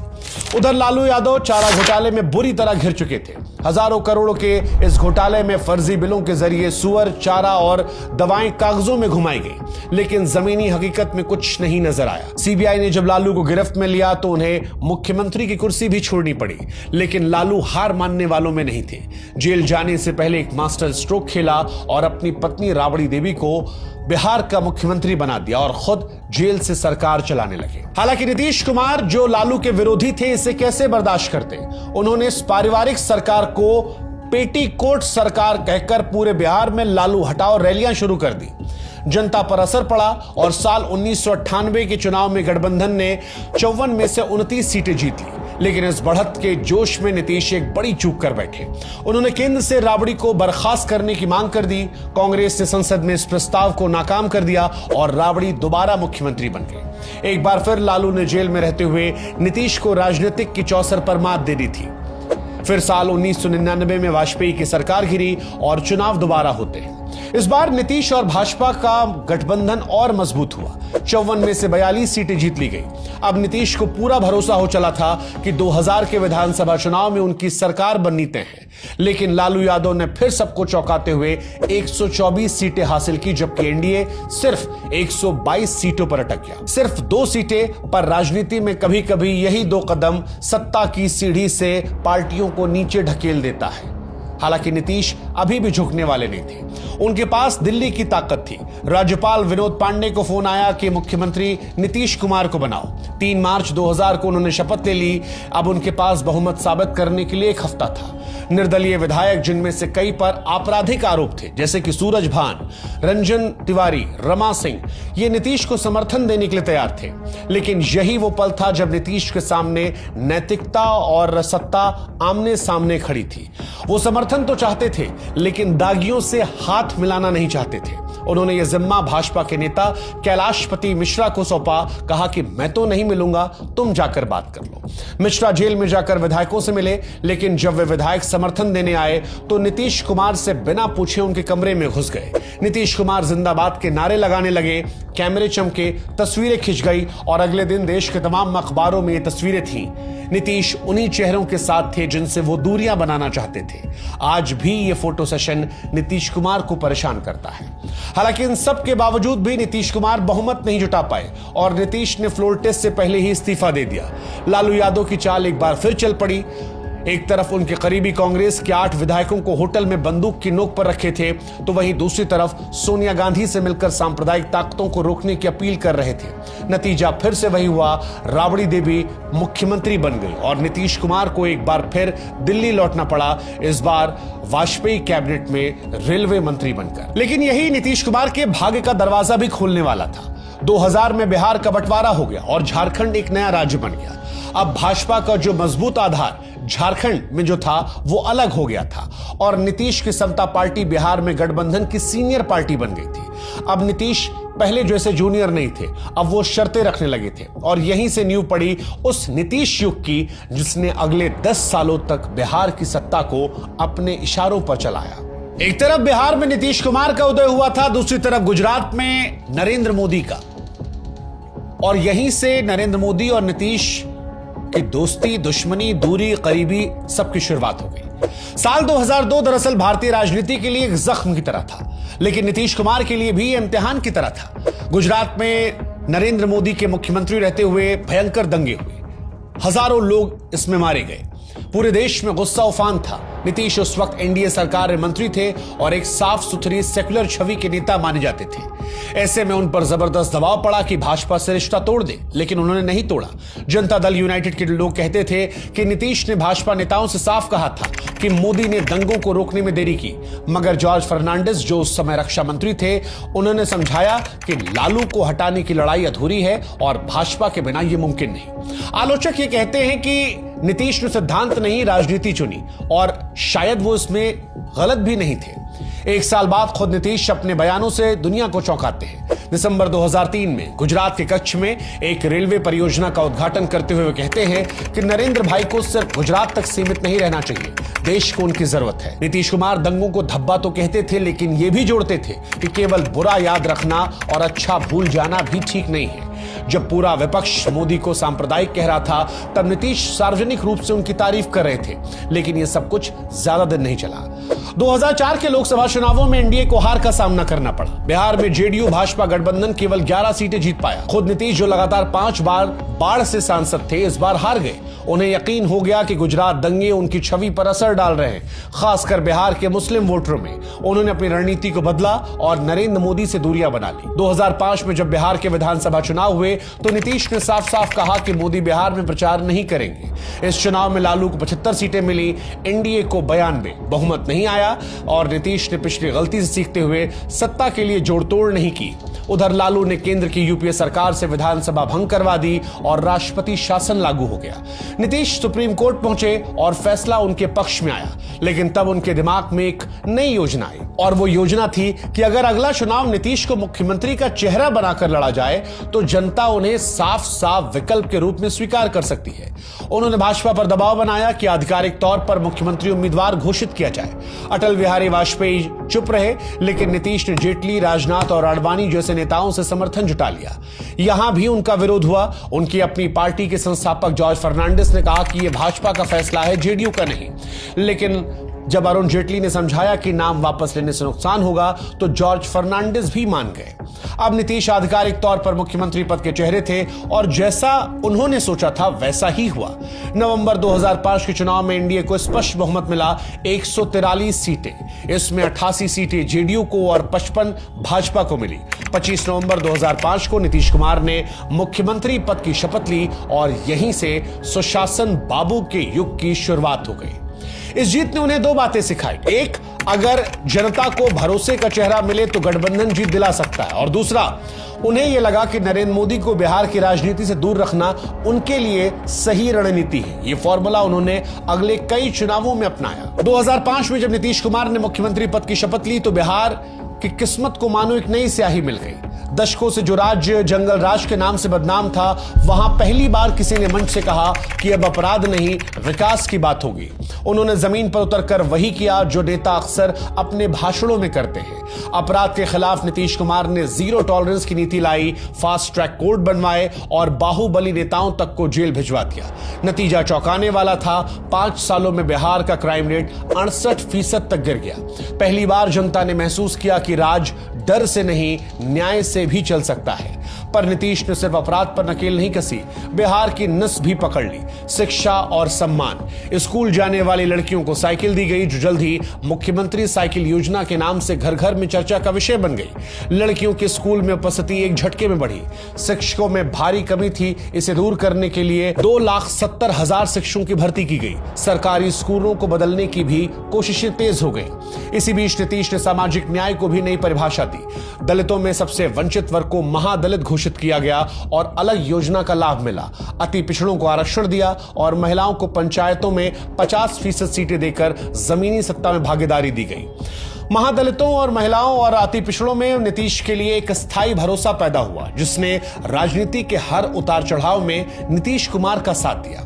उधर लालू यादव चारा घोटाले में बुरी तरह घिर चुके थे। हजारों करोड़ों के इस घोटाले में फर्जी बिलों के जरिए सुअर, चारा और दवाएं कागजों में घुमाई गई, लेकिन जमीनी हकीकत में कुछ नहीं नजर आया। सीबीआई ने जब लालू को गिरफ्त में लिया तो उन्हें मुख्यमंत्री की कुर्सी भी छोड़नी पड़ी, लेकिन लालू हार मानने वालों में नहीं थे। जेल जाने से पहले एक मास्टर स्ट्रोक खेला और अपनी पत्नी राबड़ी देवी को बिहार का मुख्यमंत्री बना दिया और खुद जेल से सरकार चलाने लगे। हालांकि नीतीश कुमार, जो लालू के विरोधी थे, इसे कैसे बर्दाश्त करते। उन्होंने इस पारिवारिक सरकार को पेटीकोट सरकार कहकर पूरे बिहार में लालू हटाओ रैलियां शुरू कर दी। जनता पर असर पड़ा और साल 1998 के चुनाव में गठबंधन ने 54 में से 29 सीटें जीत ली। लेकिन इस बढ़त के जोश में नीतीश एक बड़ी चूक कर बैठे। उन्होंने केंद्र से राबड़ी को बर्खास्त करने की मांग कर दी। कांग्रेस ने संसद में इस प्रस्ताव को नाकाम कर दिया और राबड़ी दोबारा मुख्यमंत्री बन गए। एक बार फिर लालू ने जेल में रहते हुए नीतीश को राजनीतिक की चौसर पर मात दे दी थी। फिर साल 1999 में वाजपेयी की सरकार गिरी और चुनाव दोबारा होते हैं। इस बार नीतीश और भाजपा का गठबंधन और मजबूत हुआ। 54 में से 42 सीटें जीत ली गई। अब नीतीश को पूरा भरोसा हो चला था कि 2000 के विधानसभा चुनाव में उनकी सरकार बननी तय है। लेकिन लालू यादव ने फिर सबको चौंकाते हुए 124 सीटें हासिल की, जबकि एनडीए सिर्फ 122 सीटों पर अटक गया। सिर्फ 2 सीटें, पर राजनीति में कभी कभी यही 2 कदम सत्ता की सीढ़ी से पार्टियों को नीचे ढकेल देता है। हालांकि नीतीश अभी भी झुकने वाले नहीं थे। उनके पास दिल्ली की ताकत थी। राज्यपाल विनोद पांडे को फोन आया कि मुख्यमंत्री नीतीश कुमार को बनाओ। 3 मार्च 2000 को उन्होंने शपथ ले ली। अब उनके पास बहुमत साबित करने के लिए 1 हफ्ता था। निर्दलीय विधायक, जिनमें से कई पर आपराधिक आरोप थे, जैसे कि सूरज भान, रंजन तिवारी, रमा सिंह, ये नीतीश को समर्थन देने के लिए तैयार थे। लेकिन यही वो पल था जब नीतीश के सामने नैतिकता और सत्ता आमने सामने खड़ी थी। वो समर्थन तो चाहते थे, लेकिन दागियों से हाथ मिलाना नहीं चाहते थे। उन्होंने यह जिम्मा भाजपा के नेता कैलाशपति मिश्रा को सौंपा। कहा कि मैं तो नहीं मिलूंगा, तुम जाकर बात कर लो। मिश्रा जेल में जाकर विधायकों से मिले, लेकिन जब वे विधायक समर्थन देने आए तो नीतीश कुमार से बिना पूछे उनके कमरे में घुस गए। नीतीश कुमार जिंदाबाद के नारे लगाने लगे, कैमरे चमके, तस्वीरें खिंच गई और अगले दिन देश के तमाम अखबारों में ये तस्वीरें थीं। नीतीश उन्हीं चेहरों के साथ थे जिनसे वो दूरियां बनाना चाहते थे। आज भी ये फोटो सेशन नीतीश कुमार को परेशान करता है। हालांकि इन सब के बावजूद भी नीतीश कुमार बहुमत नहीं जुटा पाए और नीतीश ने फ्लोर टेस्ट से पहले ही इस्तीफा दे दिया। लालू यादव की चाल एक बार फिर चल पड़ी। एक तरफ उनके करीबी कांग्रेस के 8 विधायकों को होटल में बंदूक की नोक पर रखे थे, तो वहीं दूसरी तरफ सोनिया गांधी से मिलकर सांप्रदायिक ताकतों को रोकने की अपील कर रहे थे। नतीजा फिर से वही हुआ। राबड़ी देवी मुख्यमंत्री बन गई और नीतीश कुमार को एक बार फिर दिल्ली लौटना पड़ा, इस बार वाजपेयी कैबिनेट में रेलवे मंत्री बनकर। लेकिन यही नीतीश कुमार के भाग्य का दरवाजा भी खोलने वाला था। 2000 में बिहार का बंटवारा हो गया और झारखंड एक नया राज्य बन गया। अब भाजपा का जो मजबूत आधार झारखंड में जो था वो अलग हो गया था और नीतीश की समता पार्टी बिहार में गठबंधन की सीनियर पार्टी बन गई थी। अब नीतीश पहले जैसे जूनियर नहीं थे, अब वो शर्तें रखने लगे थे और यहीं से नींव पड़ी उस नीतीश युग की जिसने अगले 10 सालों तक बिहार की सत्ता को अपने इशारों पर चलाया। एक तरफ बिहार में नीतीश कुमार का उदय हुआ था, दूसरी तरफ गुजरात में नरेंद्र मोदी का, और यहीं से नरेंद्र मोदी और नीतीश की दोस्ती, दुश्मनी, दूरी, करीबी सबकी शुरुआत हो गई। साल 2002 दरअसल भारतीय राजनीति के लिए एक जख्म की तरह था, लेकिन नीतीश कुमार के लिए भी इम्तिहान की तरह था। गुजरात में नरेंद्र मोदी के मुख्यमंत्री रहते हुए भयंकर दंगे हुए, हजारों लोग इसमें मारे गए। पूरे देश में गुस्सा उफान था। नीतीश उस वक्त एनडीए सरकार में मंत्री थे और एक साफ सुथरी सेक्युलर छवि के नेता माने जाते थे। ऐसे में उन पर जबरदस्त दबाव पड़ा कि भाजपा से रिश्ता तोड़ दे, लेकिन उन्होंने नहीं तोड़ा। जनता दल यूनाइटेड के लोग कहते थे कि नीतीश ने भाजपा नेताओं से साफ कहा था कि मोदी ने दंगों को रोकने में देरी की, मगर जॉर्ज फर्नांडिस, जो उस समय रक्षा मंत्री थे, उन्होंने समझाया कि लालू को हटाने की लड़ाई अधूरी है और भाजपा के बिना यह मुमकिन नहीं। आलोचक ये कहते हैं कि नीतीश ने सिद्धांत नहीं, राजनीति चुनी और शायद वो इसमें गलत भी नहीं थे। 1 साल बाद खुद नीतीश अपने बयानों से दुनिया को चौंकाते हैं। दिसंबर 2003 में गुजरात के कच्छ में एक रेलवे परियोजना का उद्घाटन करते हुए वे कहते हैं कि नरेंद्र भाई को सिर्फ गुजरात तक सीमित नहीं रहना चाहिए, देश को उनकी जरूरत है। नीतीश कुमार दंगों को धब्बा तो कहते थे, लेकिन ये भी जोड़ते थे कि केवल बुरा याद रखना और अच्छा भूल जाना भी ठीक नहीं है। जब पूरा विपक्ष मोदी को सांप्रदायिक कह रहा था, तब नीतीश सार्वजनिक रूप से उनकी तारीफ कर रहे थे, लेकिन यह सब कुछ ज्यादा दिन नहीं चला। 2004 के लोकसभा चुनावों में एनडीए को हार का सामना करना पड़ा। बिहार में जेडीयू भाजपा गठबंधन केवल 11 सीटें जीत पाया। खुद नीतीश, जो लगातार 5 बार बाढ़ से सांसद थे, इस बार हार गए। उन्हें यकीन हो गया कि गुजरात दंगे उनकी छवि पर असर डाल रहे हैं, खासकर बिहार के मुस्लिम वोटरों में। उन्होंने अपनी रणनीति को बदला और नरेंद्र मोदी से दूरियां बना ली। 2005 में जब बिहार के विधानसभा चुनाव हुए तो नीतीश ने साफ साफ कहा कि मोदी बिहार में प्रचार नहीं करेंगे। इस चुनाव में लालू को 75 सीटें मिली, एनडीए को 92। बहुमत नहीं आया और नीतीश ने पिछली गलती से सीखते हुए सत्ता के लिए जोड़तोड़ नहीं की। उधर लालू ने केंद्र की यूपीए सरकार से विधानसभा भंग करवा दी और राष्ट्रपति शासन लागू हो गया। नीतीश सुप्रीम कोर्ट पहुंचे और फैसला उनके पक्ष में आया, लेकिन तब उनके दिमाग में एक नई योजना आई और वो योजना थी कि अगर अगला चुनाव नीतीश को मुख्यमंत्री का चेहरा बनाकर लड़ा जाए तो जनता उन्हें साफ साफ विकल्प के रूप में स्वीकार कर सकती है। उन्होंने भाजपा पर दबाव बनाया कि आधिकारिक तौर पर मुख्यमंत्री उम्मीदवार घोषित किया जाए। अटल बिहारी वाजपेयी चुप रहे, लेकिन नीतीश ने जेटली, राजनाथ और आडवाणी जैसे नेताओं से समर्थन जुटा लिया। यहां भी उनका विरोध हुआ। उनकी अपनी पार्टी के संस्थापक जॉर्ज फर्नांडिस ने कहा कि यह भाजपा का फैसला है, जेडीयू का नहीं। लेकिन जब अरुण जेटली ने समझाया कि नाम वापस लेने से नुकसान होगा तो जॉर्ज फर्नांडिस भी मान गए। अब नीतीश आधिकारिक तौर पर मुख्यमंत्री पद के चेहरे थे और जैसा उन्होंने सोचा था वैसा ही हुआ। नवंबर 2005 के चुनाव में एनडीए को स्पष्ट बहुमत मिला, 143 सीटें। इसमें 88 सीटें जेडीयू को और 55 भाजपा को मिली। 25 नवंबर 2005 को नीतीश कुमार ने मुख्यमंत्री पद की शपथ ली और यहीं से सुशासन बाबू के युग की शुरुआत हो गई। इस जीत ने उन्हें दो बातें सिखाई। एक, अगर जनता को भरोसे का चेहरा मिले तो गठबंधन जीत दिला सकता है, और दूसरा, उन्हें यह लगा कि नरेंद्र मोदी को बिहार की राजनीति से दूर रखना उनके लिए सही रणनीति है। यह फॉर्मूला उन्होंने अगले कई चुनावों में अपनाया। 2005 में जब नीतीश कुमार ने मुख्यमंत्री पद की शपथ ली तो बिहार की किस्मत को मानो एक नई स्याही मिल गई। दशकों से जो राज्य जंगल राज के नाम से बदनाम था, वहां पहली बार किसी ने मंच से कहा कि अब अपराध नहीं, विकास की बात होगी। उन्होंने जमीन पर उतरकर वही किया जो नेता अक्सर अपने भाषणों में करते हैं। अपराध के खिलाफ नीतीश कुमार ने जीरो टॉलरेंस की नीति लाई, फास्ट ट्रैक कोर्ट बनवाए और बाहुबली नेताओं तक को जेल भिजवा दिया। नतीजा चौंकाने वाला था। 5 सालों में बिहार का क्राइम रेट 68% तक गिर गया। पहली बार जनता ने महसूस किया कि राज डर से नहीं, न्याय से भी चल सकता है। पर नीतीश ने सिर्फ अपराध पर नकेल नहीं कसी, बिहार की नस भी पकड़ ली। शिक्षा और सम्मान, स्कूल जाने वाली लड़कियों को साइकिल दी गई, जो जल्द ही मुख्यमंत्री साइकिल योजना के नाम से घर घर में चर्चा का विषय बन गई। लड़कियों के स्कूल में उपस्थिति एक झटके में बढ़ी। शिक्षकों में भारी कमी थी, इसे दूर करने के लिए 2,70,000 शिक्षकों की भर्ती की गई। सरकारी स्कूलों को बदलने की भी कोशिशें तेज हो गई। इसी बीच नीतीश ने सामाजिक न्याय को भी नई परिभाषा दी। दलितों में सबसे वंचित वर्ग को महादलित घोषित किया गया और अलग योजना का लाभ मिला। अति पिछड़ों को आरक्षण दिया और महिलाओं को पंचायतों में 50% सीटें देकर जमीनी सत्ता में भागीदारी दी गई। महादलितों और महिलाओं और अति पिछड़ों में नीतीश के लिए एक स्थायी भरोसा पैदा हुआ, जिसने राजनीति के हर उतार चढ़ाव में नीतीश कुमार का साथ दिया।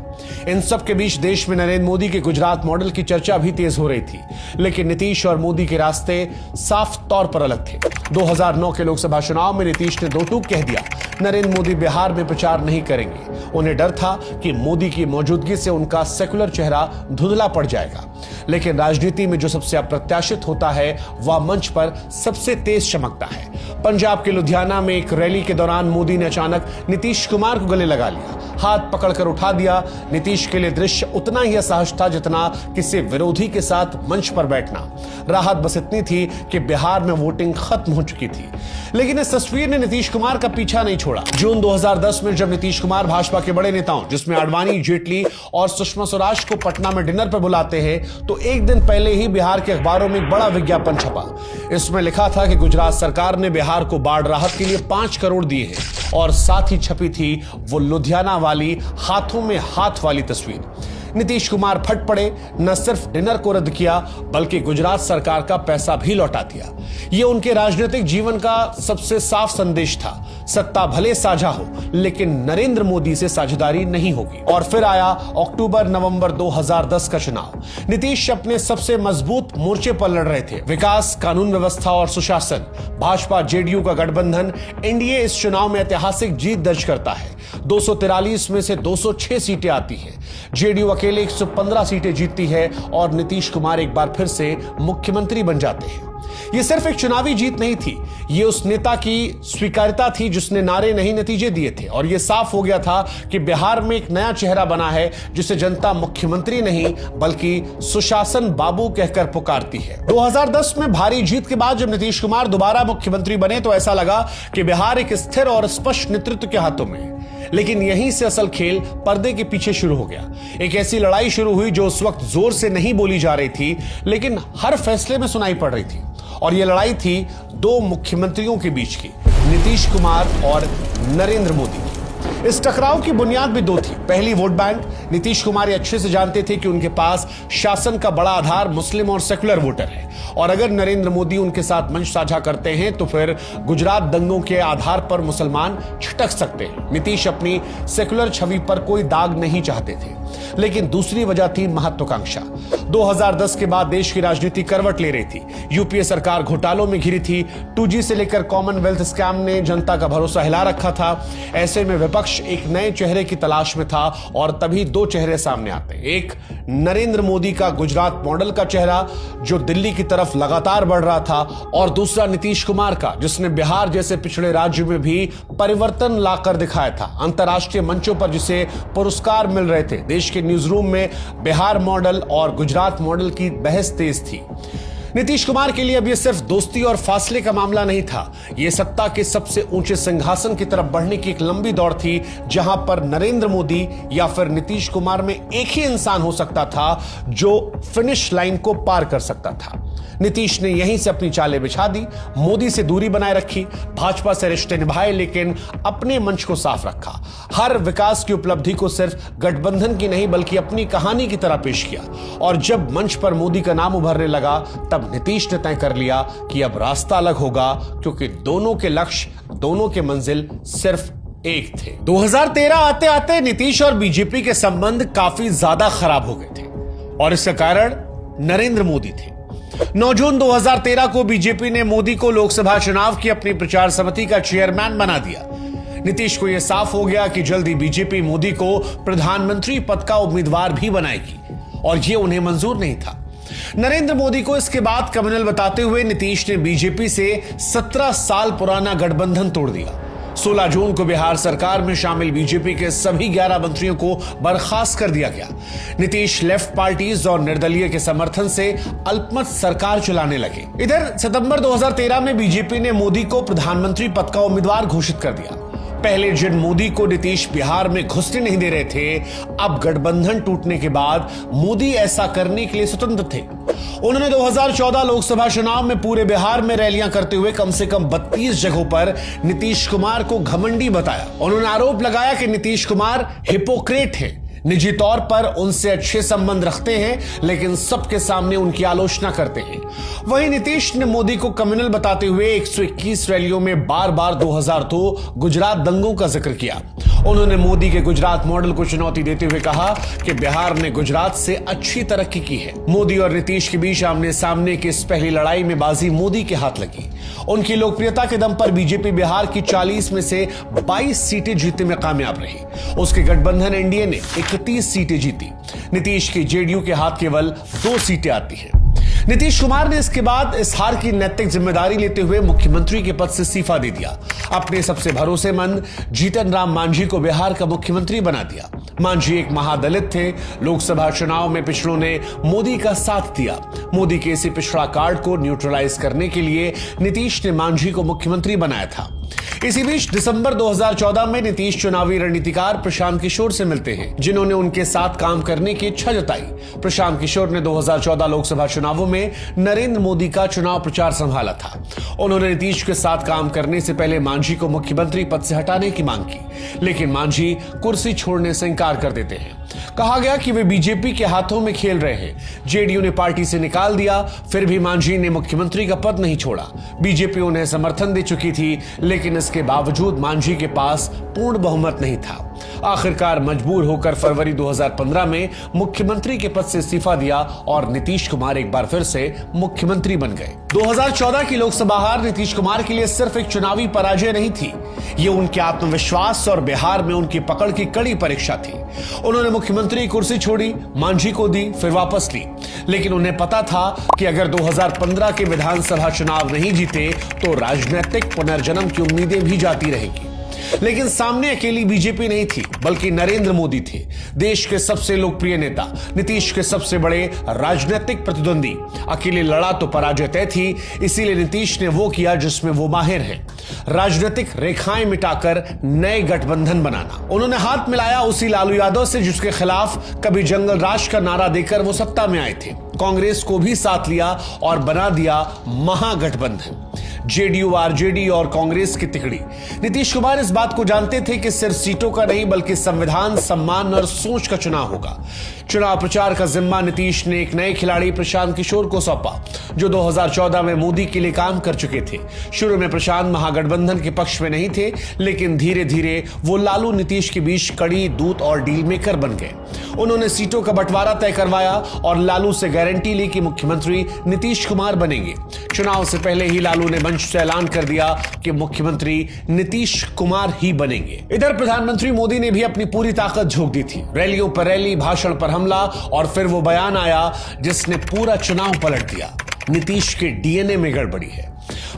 इन सब के बीच देश में नरेंद्र मोदी के गुजरात मॉडल की चर्चा भी तेज हो रही थी, लेकिन नीतीश और मोदी के रास्ते साफ तौर पर अलग थे। 2009 के लोकसभा चुनाव में नीतीश ने दो टूक कह दिया, नरेंद्र मोदी बिहार में प्रचार नहीं करेंगे। उन्हें डर था कि मोदी की मौजूदगी से उनका सेकुलर चेहरा धुंधला पड़ जाएगा। लेकिन राजनीति में जो सबसे अप्रत्याशित होता है वह मंच पर सबसे तेज चमकता है। पंजाब के लुधियाना में एक रैली के दौरान मोदी ने अचानक नीतीश कुमार को गले लगा लिया, हाथ पकड़कर उठा दिया। नीतीश के लिए दृश्य उतना ही असहज था जितना किसी विरोधी के साथ मंच पर बैठना। राहत बस इतनी थी कि बिहार में वोटिंग खत्म हो चुकी थी, लेकिन इस तस्वीर ने नीतीश कुमार का पीछा नहीं छोड़ा। जून 2010 में जब नीतीश कुमार भाजपा के बड़े नेताओं, जिसमें आडवाणी, जेटली और सुषमा स्वराज को पटना में डिनर पर बुलाते हैं, तो एक दिन पहले ही बिहार के अखबारों में एक बड़ा विज्ञापन छपा। इसमें लिखा था कि गुजरात सरकार ने बिहार को बाढ़ राहत के लिए 5 करोड़ दिए हैं और साथ ही छपी थी वो लुधियाना वाली हाथों में हाथ वाली तस्वीर। नीतीश कुमार फट पड़े, न सिर्फ डिनर को रद्द किया बल्कि गुजरात सरकार का पैसा भी लौटा दिया। यह उनके राजनीतिक जीवन का सबसे साफ संदेश था, सत्ता भले साझा हो लेकिन नरेंद्र मोदी से साझेदारी नहीं होगी। और फिर आया अक्टूबर नवंबर 2010 का चुनाव। नीतीश अपने सबसे मजबूत मोर्चे पर लड़ रहे थे, विकास, कानून व्यवस्था और सुशासन। भाजपा जेडीयू का गठबंधन एनडीए इस चुनाव में ऐतिहासिक जीत दर्ज करता है। 243 में से 206 सीटें आती हैं। जेडीयू अकेले 115 सीटें जीतती है और नीतीश कुमार एक बार फिर से मुख्यमंत्री बन जाते हैं। यह सिर्फ एक चुनावी जीत नहीं थी, यह उस नेता की स्वीकार्यता थी जिसने नारे नहीं नतीजे दिए थे। और यह साफ हो गया था कि बिहार में एक नया चेहरा बना है जिसे जनता मुख्यमंत्री नहीं बल्कि सुशासन बाबू कहकर पुकारती है। 2010 में भारी जीत के बाद जब नीतीश कुमार दोबारा मुख्यमंत्री बने तो ऐसा लगा कि बिहार एक स्थिर और स्पष्ट नेतृत्व के हाथों में है। लेकिन यहीं से असल खेल पर्दे के पीछे शुरू हो गया। एक ऐसी लड़ाई शुरू हुई जो उस वक्त जोर से नहीं बोली जा रही थी लेकिन हर फैसले में सुनाई पड़ रही थी। और यह लड़ाई थी दो मुख्यमंत्रियों के बीच की, नीतीश कुमार और नरेंद्र मोदी की। इस टकराव की बुनियाद भी दो थी। पहली, वोट बैंक। नीतीश कुमार ये अच्छे से जानते थे कि उनके पास शासन का बड़ा आधार मुस्लिम और सेकुलर वोटर है और अगर नरेंद्र मोदी उनके साथ मंच साझा करते हैं तो फिर गुजरात दंगों के आधार पर मुसलमान छिटक सकते हैं। नीतीश अपनी सेकुलर छवि पर कोई दाग नहीं चाहते थे। लेकिन दूसरी वजह थी महत्वाकांक्षा। 2010 के बाद देश की राजनीति करवट ले रही थी। यूपीए सरकार घोटालों में घिरी थी। 2G से लेकर कॉमनवेल्थ स्कैम ने जनता का भरोसा हिला रखा था। ऐसे में विपक्ष विपक्ष एक नए चेहरे की तलाश में था और तभी दो चेहरे सामने आते हैं। एक नरेंद्र मोदी का गुजरात मॉडल का चेहरा जो दिल्ली की तरफ लगातार बढ़ रहा था, और दूसरा नीतीश कुमार का जिसने बिहार जैसे पिछड़े राज्य में भी परिवर्तन लाकर दिखाया था। अंतर्राष्ट्रीय मंचों पर जिसे पुरस्कार मिल रहे थे। देश के न्यूज रूम में बिहार मॉडल और गुजरात मॉडल की बहस तेज थी। नीतीश कुमार के लिए अब यह सिर्फ दोस्ती और फासले का मामला नहीं था, यह सत्ता के सबसे ऊंचे सिंहासन की तरफ बढ़ने की एक लंबी दौड़ थी, जहां पर नरेंद्र मोदी या फिर नीतीश कुमार में एक ही इंसान हो सकता था जो फिनिश लाइन को पार कर सकता था। नीतीश ने यहीं से अपनी चालें बिछा दी, मोदी से दूरी बनाए रखी, भाजपा से रिश्ते निभाए, लेकिन अपने मंच को साफ रखा। हर विकास की उपलब्धि को सिर्फ गठबंधन की नहीं बल्कि अपनी कहानी की तरह पेश किया। और जब मंच पर मोदी का नाम उभरने लगा तब नीतीश ने तय कर लिया कि अब रास्ता अलग होगा, क्योंकि दोनों के लक्ष्य, दोनों के मंजिल सिर्फ एक थे। 2013 आते आते नीतीश और बीजेपी के संबंध काफी ज्यादा खराब हो गए थे और इसका कारण नरेंद्र मोदी थे। 9 जून 2013 को बीजेपी ने मोदी को लोकसभा चुनाव की अपनी प्रचार समिति का चेयरमैन बना दिया। नीतीश को यह साफ हो गया कि जल्दी बीजेपी मोदी को प्रधानमंत्री पद का उम्मीदवार भी बनाएगी, और यह उन्हें मंजूर नहीं था। नरेंद्र मोदी को इसके बाद क्रिमिनल बताते हुए नीतीश ने बीजेपी से 17 साल पुराना गठबंधन तोड़ दिया। 16 जून को बिहार सरकार में शामिल बीजेपी के सभी 11 मंत्रियों को बर्खास्त कर दिया गया। नीतीश लेफ्ट पार्टीज और निर्दलीय के समर्थन से अल्पमत सरकार चलाने लगे। इधर सितंबर 2013 में बीजेपी ने मोदी को प्रधानमंत्री पद का उम्मीदवार घोषित कर दिया। पहले जिन मोदी को नीतीश बिहार में घुसने नहीं दे रहे थे, अब गठबंधन टूटने के बाद मोदी ऐसा करने के लिए स्वतंत्र थे। उन्होंने 2014 लोकसभा चुनाव में पूरे बिहार में रैलियां करते हुए कम से कम 32 जगहों पर नीतीश कुमार को घमंडी बताया। उन्होंने आरोप लगाया कि नीतीश कुमार हिपोक्रेट हैं, निजी तौर पर उनसे अच्छे संबंध रखते हैं लेकिन सबके सामने उनकी आलोचना करते हैं। वहीं नीतीश ने मोदी को कम्युनल बताते हुए 121 रैलियों में बार बार 2002 गुजरात दंगों का जिक्र किया। उन्होंने मोदी के गुजरात मॉडल को चुनौती देते हुए कहा कि बिहार ने गुजरात से अच्छी तरक्की की है। मोदी और नीतीश के बीच आमने सामने की इस पहली लड़ाई में बाजी मोदी के हाथ लगी। उनकी लोकप्रियता के दम पर बीजेपी बिहार की 40 में से 22 सीटें जीतने में कामयाब रही। उसके गठबंधन एनडीए ने 31 सीटें जीती। नीतीश की जेडीयू के हाथ केवल 2 सीटें आती हैं। नीतीश कुमार ने इसके बाद इस हार की नैतिक जिम्मेदारी लेते हुए मुख्यमंत्री के पद से इस्तीफा दे दिया। अपने सबसे भरोसेमंद जीतन राम मांझी को बिहार का मुख्यमंत्री बना दिया। मांझी एक महादलित थे। लोकसभा चुनाव में पिछड़ों ने मोदी का साथ दिया। मोदी के इसी पिछड़ा कार्ड को न्यूट्रलाइज करने के लिए नीतीश ने मांझी को मुख्यमंत्री बनाया था। इसी बीच दिसंबर 2014 में नीतीश चुनावी रणनीतिकार प्रशांत किशोर से मिलते हैं, जिन्होंने उनके साथ काम करने की इच्छा जताई। प्रशांत किशोर ने 2014 लोकसभा चुनावों में नरेंद्र मोदी का चुनाव प्रचार संभाला था। उन्होंने नीतीश के साथ काम करने से पहले मांझी को मुख्यमंत्री पद से हटाने की मांग की, लेकिन मांझी कुर्सी छोड़ने से इंकार कर देते हैं। कहा गया कि वे बीजेपी के हाथों में खेल रहे हैं। जेडीयू ने पार्टी से निकाल दिया, फिर भी मांझी ने मुख्यमंत्री का पद नहीं छोड़ा। बीजेपी उन्हें समर्थन दे चुकी थी, लेकिन इसके बावजूद मांझी के पास पूर्ण बहुमत नहीं था। आखिरकार मजबूर होकर फरवरी 2015 में मुख्यमंत्री के पद से इस्तीफा दिया और नीतीश कुमार एक बार फिर से मुख्यमंत्री बन गए। 2014 की लोकसभा हार नीतीश कुमार के लिए सिर्फ एक चुनावी पराजय नहीं थी, ये उनके आत्मविश्वास और बिहार में उनकी पकड़ की कड़ी परीक्षा थी। उन्होंने मुख्यमंत्री कुर्सी छोड़ी, मांझी को दी, फिर वापस ली, लेकिन उन्हें पता था कि अगर 2015 के विधानसभा चुनाव नहीं जीते तो राजनीतिक पुनर्जन्म की उम्मीदें भी जाती रहेगी। लेकिन सामने अकेली बीजेपी नहीं थी, बल्कि नरेंद्र मोदी थे, देश के सबसे लोकप्रिय नेता, नीतीश के सबसे बड़े राजनीतिक प्रतिद्वंदी। अकेले लड़ा तो पराजय तय थी, इसीलिए नीतीश ने वो किया जिसमें वो माहिर हैं, राजनीतिक रेखाएं मिटाकर नए गठबंधन बनाना। उन्होंने हाथ मिलाया उसी लालू यादव से जिसके खिलाफ कभी जंगल राज का नारा देकर वो सत्ता में आए थे। कांग्रेस को भी साथ लिया और बना दिया महागठबंधन, जेडीयू, आरजेडी और कांग्रेस की तिकड़ी। नीतीश कुमार इस बात को जानते थे कि सिर्फ सीटों का नहीं बल्कि संविधान, सम्मान और सोच का चुनाव होगा। चुनाव प्रचार का जिम्मा नीतीश ने एक नए खिलाड़ी प्रशांत किशोर को सौंपा, जो 2014 में मोदी के लिए काम कर चुके थे। शुरू में प्रशांत महागठबंधन के पक्ष में नहीं थे, लेकिन धीरे धीरे वो लालू नीतीश के बीच कड़ी दूत और डील मेकर बन गए। उन्होंने सीटों का बंटवारा तय करवाया और लालू से गारंटी ली कि मुख्यमंत्री नीतीश कुमार बनेंगे। चुनाव से पहले ही लालू ने मंच से ऐलान कर दिया कि मुख्यमंत्री नीतीश कुमार ही बनेंगे। इधर प्रधानमंत्री मोदी ने भी अपनी पूरी ताकत झोंक दी थी। रैलियों पर रैली, भाषण पर हमला और फिर वो बयान आया जिसने पूरा चुनाव पलट दिया। नीतीश के डीएनए में गड़बड़ी है।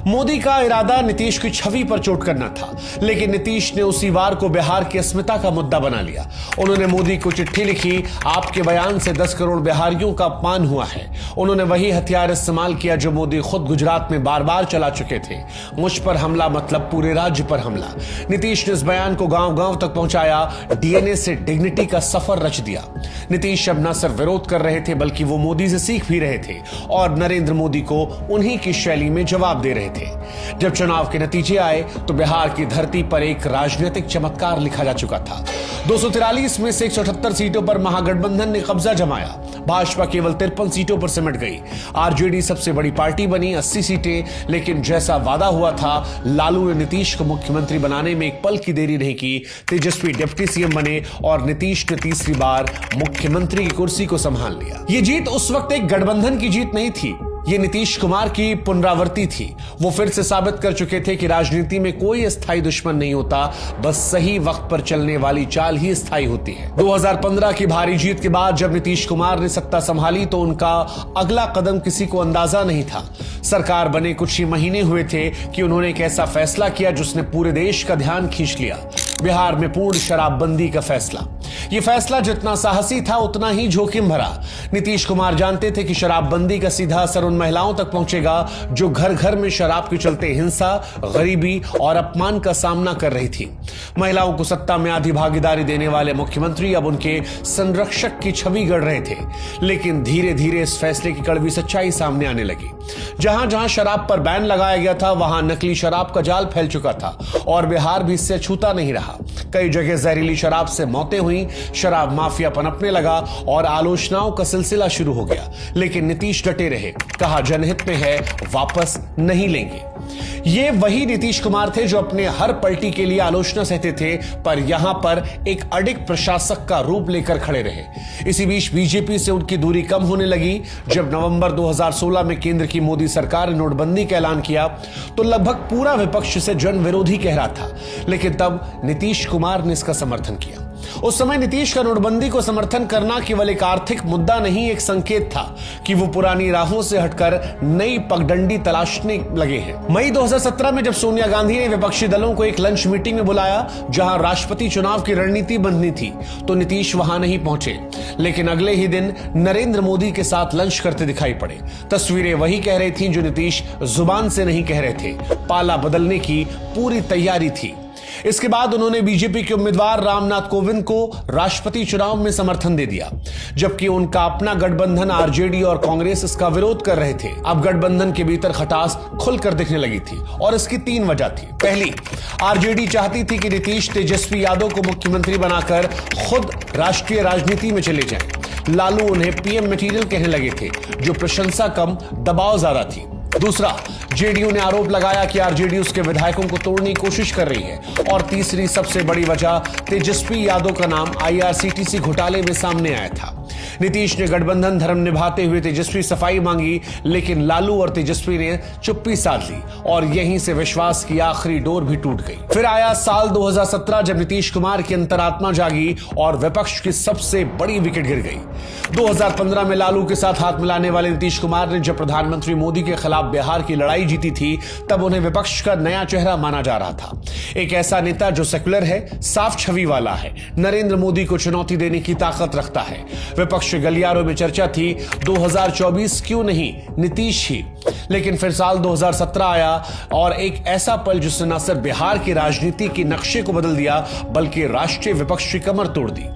मोदी का इरादा नीतीश की छवि पर चोट करना था, लेकिन नीतीश ने उसी वार को बिहार की अस्मिता का मुद्दा बना लिया। उन्होंने मोदी को चिट्ठी लिखी, आपके बयान से 10 करोड़ बिहारियों का अपमान हुआ है। उन्होंने वही हथियार इस्तेमाल किया जो मोदी खुद गुजरात में बार बार चला चुके थे। मुझ पर हमला मतलब पूरे राज्य पर हमला। नीतीश ने इस बयान को गांव गांव तक पहुंचाया, डीएनए से डिग्निटी का सफर रच दिया। नीतीश अब न सिर्फ विरोध कर रहे थे बल्कि वो मोदी से सीख भी रहे थे और नरेंद्र मोदी को उन्हीं की शैली में जवाब दे रहे थे। जब चुनाव के नतीजे आए तो बिहार की धरती पर एक राजनीतिक चमत्कार लिखा जा चुका था। 243 में से 178 सीटों पर महागठबंधन ने कब्जा जमाया। भाजपा केवल 53 सीटों पर सिमट गई। आरजेडी सबसे बड़ी पार्टी बनी, 80 सीटें। लेकिन जैसा वादा हुआ था, लालू ने नीतीश को मुख्यमंत्री बनाने में एक पल की देरी नहीं की। तेजस्वी डिप्टी सीएम बने और नीतीश ने तीसरी बार मुख्यमंत्री की कुर्सी को संभाल लिया। ये जीत उस वक्त एक गठबंधन की जीत नहीं थी, ये नीतीश कुमार की पुनरावृत्ति थी। वो फिर से साबित कर चुके थे कि राजनीति में कोई स्थायी दुश्मन नहीं होता, बस सही वक्त पर चलने वाली चाल ही स्थायी होती है। 2015 की भारी जीत के बाद जब नीतीश कुमार ने सत्ता संभाली तो उनका अगला कदम किसी को अंदाजा नहीं था। सरकार बने कुछ ही महीने हुए थे कि उन्होंने एक ऐसा फैसला किया जिसने पूरे देश का ध्यान खींच लिया। बिहार में पूर्ण शराबबंदी का फैसला। यह फैसला जितना साहसी था उतना ही जोखिम भरा। नीतीश कुमार जानते थे कि शराबबंदी का सीधा असर उन महिलाओं तक पहुंचेगा जो घर घर में शराब के चलते हिंसा, गरीबी और अपमान का सामना कर रही थी। महिलाओं को सत्ता में आधी भागीदारी देने वाले मुख्यमंत्री अब उनके संरक्षक की छवि गढ़ रहे थे। लेकिन धीरे धीरे इस फैसले की कड़वी सच्चाई सामने आने लगी। जहां जहां शराब पर बैन लगाया गया था वहां नकली शराब का जाल फैल चुका था और बिहार भी इससे छूता नहीं रहा। कई जगह जहरीली शराब से मौतें हुई, शराब माफिया पनपने लगा और आलोचनाओं का सिलसिला शुरू हो गया। लेकिन नीतीश डटे रहे, कहा जनहित में है, वापस नहीं लेंगे। ये वही नीतीश कुमार थे जो अपने हर पलटी के लिए आलोचना सहते थे, पर यहां पर एक अडिग प्रशासक का रूप लेकर खड़े रहे। इसी बीच बीजेपी से उनकी दूरी कम होने लगी। जब नवंबर 2016 में केंद्र की मोदी सरकार ने नोटबंदी का ऐलान किया तो लगभग पूरा विपक्ष से जन विरोधी कह रहा था, लेकिन तब नीतीश कुमार ने इसका समर्थन किया। उस समय नीतीश का नोटबंदी को समर्थन करना केवल एक आर्थिक मुद्दा नहीं, एक संकेत था कि वो पुरानी राहों से हटकर नई पगडंडी तलाशने लगे हैं। मई 2017 में जब सोनिया गांधी ने विपक्षी दलों को एक लंच मीटिंग में बुलाया जहां राष्ट्रपति चुनाव की रणनीति बननी थी तो नीतीश वहां नहीं पहुंचे, लेकिन अगले ही दिन नरेंद्र मोदी के साथ लंच करते दिखाई पड़े। तस्वीरें वही कह रही थीं जो नीतीश जुबान से नहीं कह रहे थे। पाला बदलने की पूरी तैयारी थी। इसके बाद उन्होंने बीजेपी के उम्मीदवार रामनाथ कोविंद को राष्ट्रपति चुनाव में समर्थन दे दिया, जबकि उनका अपना गठबंधन आरजेडी और कांग्रेस इसका विरोध कर रहे थे। अब गठबंधन के भीतर खटास खुलकर दिखने लगी थी और इसकी 3 वजह थी। पहली, आरजेडी चाहती थी कि नीतीश तेजस्वी यादव को मुख्यमंत्री बनाकर खुद राष्ट्रीय राजनीति में चले जाएं। लालू उन्हें पीएम मटेरियल कहने लगे थे, जो प्रशंसा कम, दबाव ज्यादा थी। दूसरा, जेडीयू ने आरोप लगाया कि आरजेडी उसके विधायकों को तोड़ने की कोशिश कर रही है। और तीसरी सबसे बड़ी वजह, तेजस्वी यादव का नाम आईआरसीटीसी घोटाले में सामने आया था। नीतीश ने गठबंधन धर्म निभाते हुए तेजस्वी सफाई मांगी, लेकिन लालू और तेजस्वी ने चुप्पी साध ली और यहीं से विश्वास की आखिरी डोर भी टूट गई। फिर आया साल 2017 जब नीतीश कुमार की अंतरात्मा जागी और विपक्ष की सबसे बड़ी विकेट गिर गई। 2015 में लालू के साथ हाथ मिलाने वाले नीतीश कुमार ने जब प्रधानमंत्री मोदी के खिलाफ बिहार की लड़ाई जीती थी तब उन्हें विपक्ष का नया चेहरा माना जा रहा था। एक ऐसा नेता जो सेक्युलर है, साफ छवि वाला है, नरेंद्र मोदी को चुनौती देने की ताकत रखता है। विपक्ष के गलियारों में चर्चा थी 2024 क्यों नहीं नीतीश ही। लेकिन फिर साल 2017 आया और एक ऐसा पल जिसने न सिर्फ बिहार की राजनीति के नक्शे को बदल दिया बल्कि राष्ट्रीय विपक्ष की कमर तोड़ दी।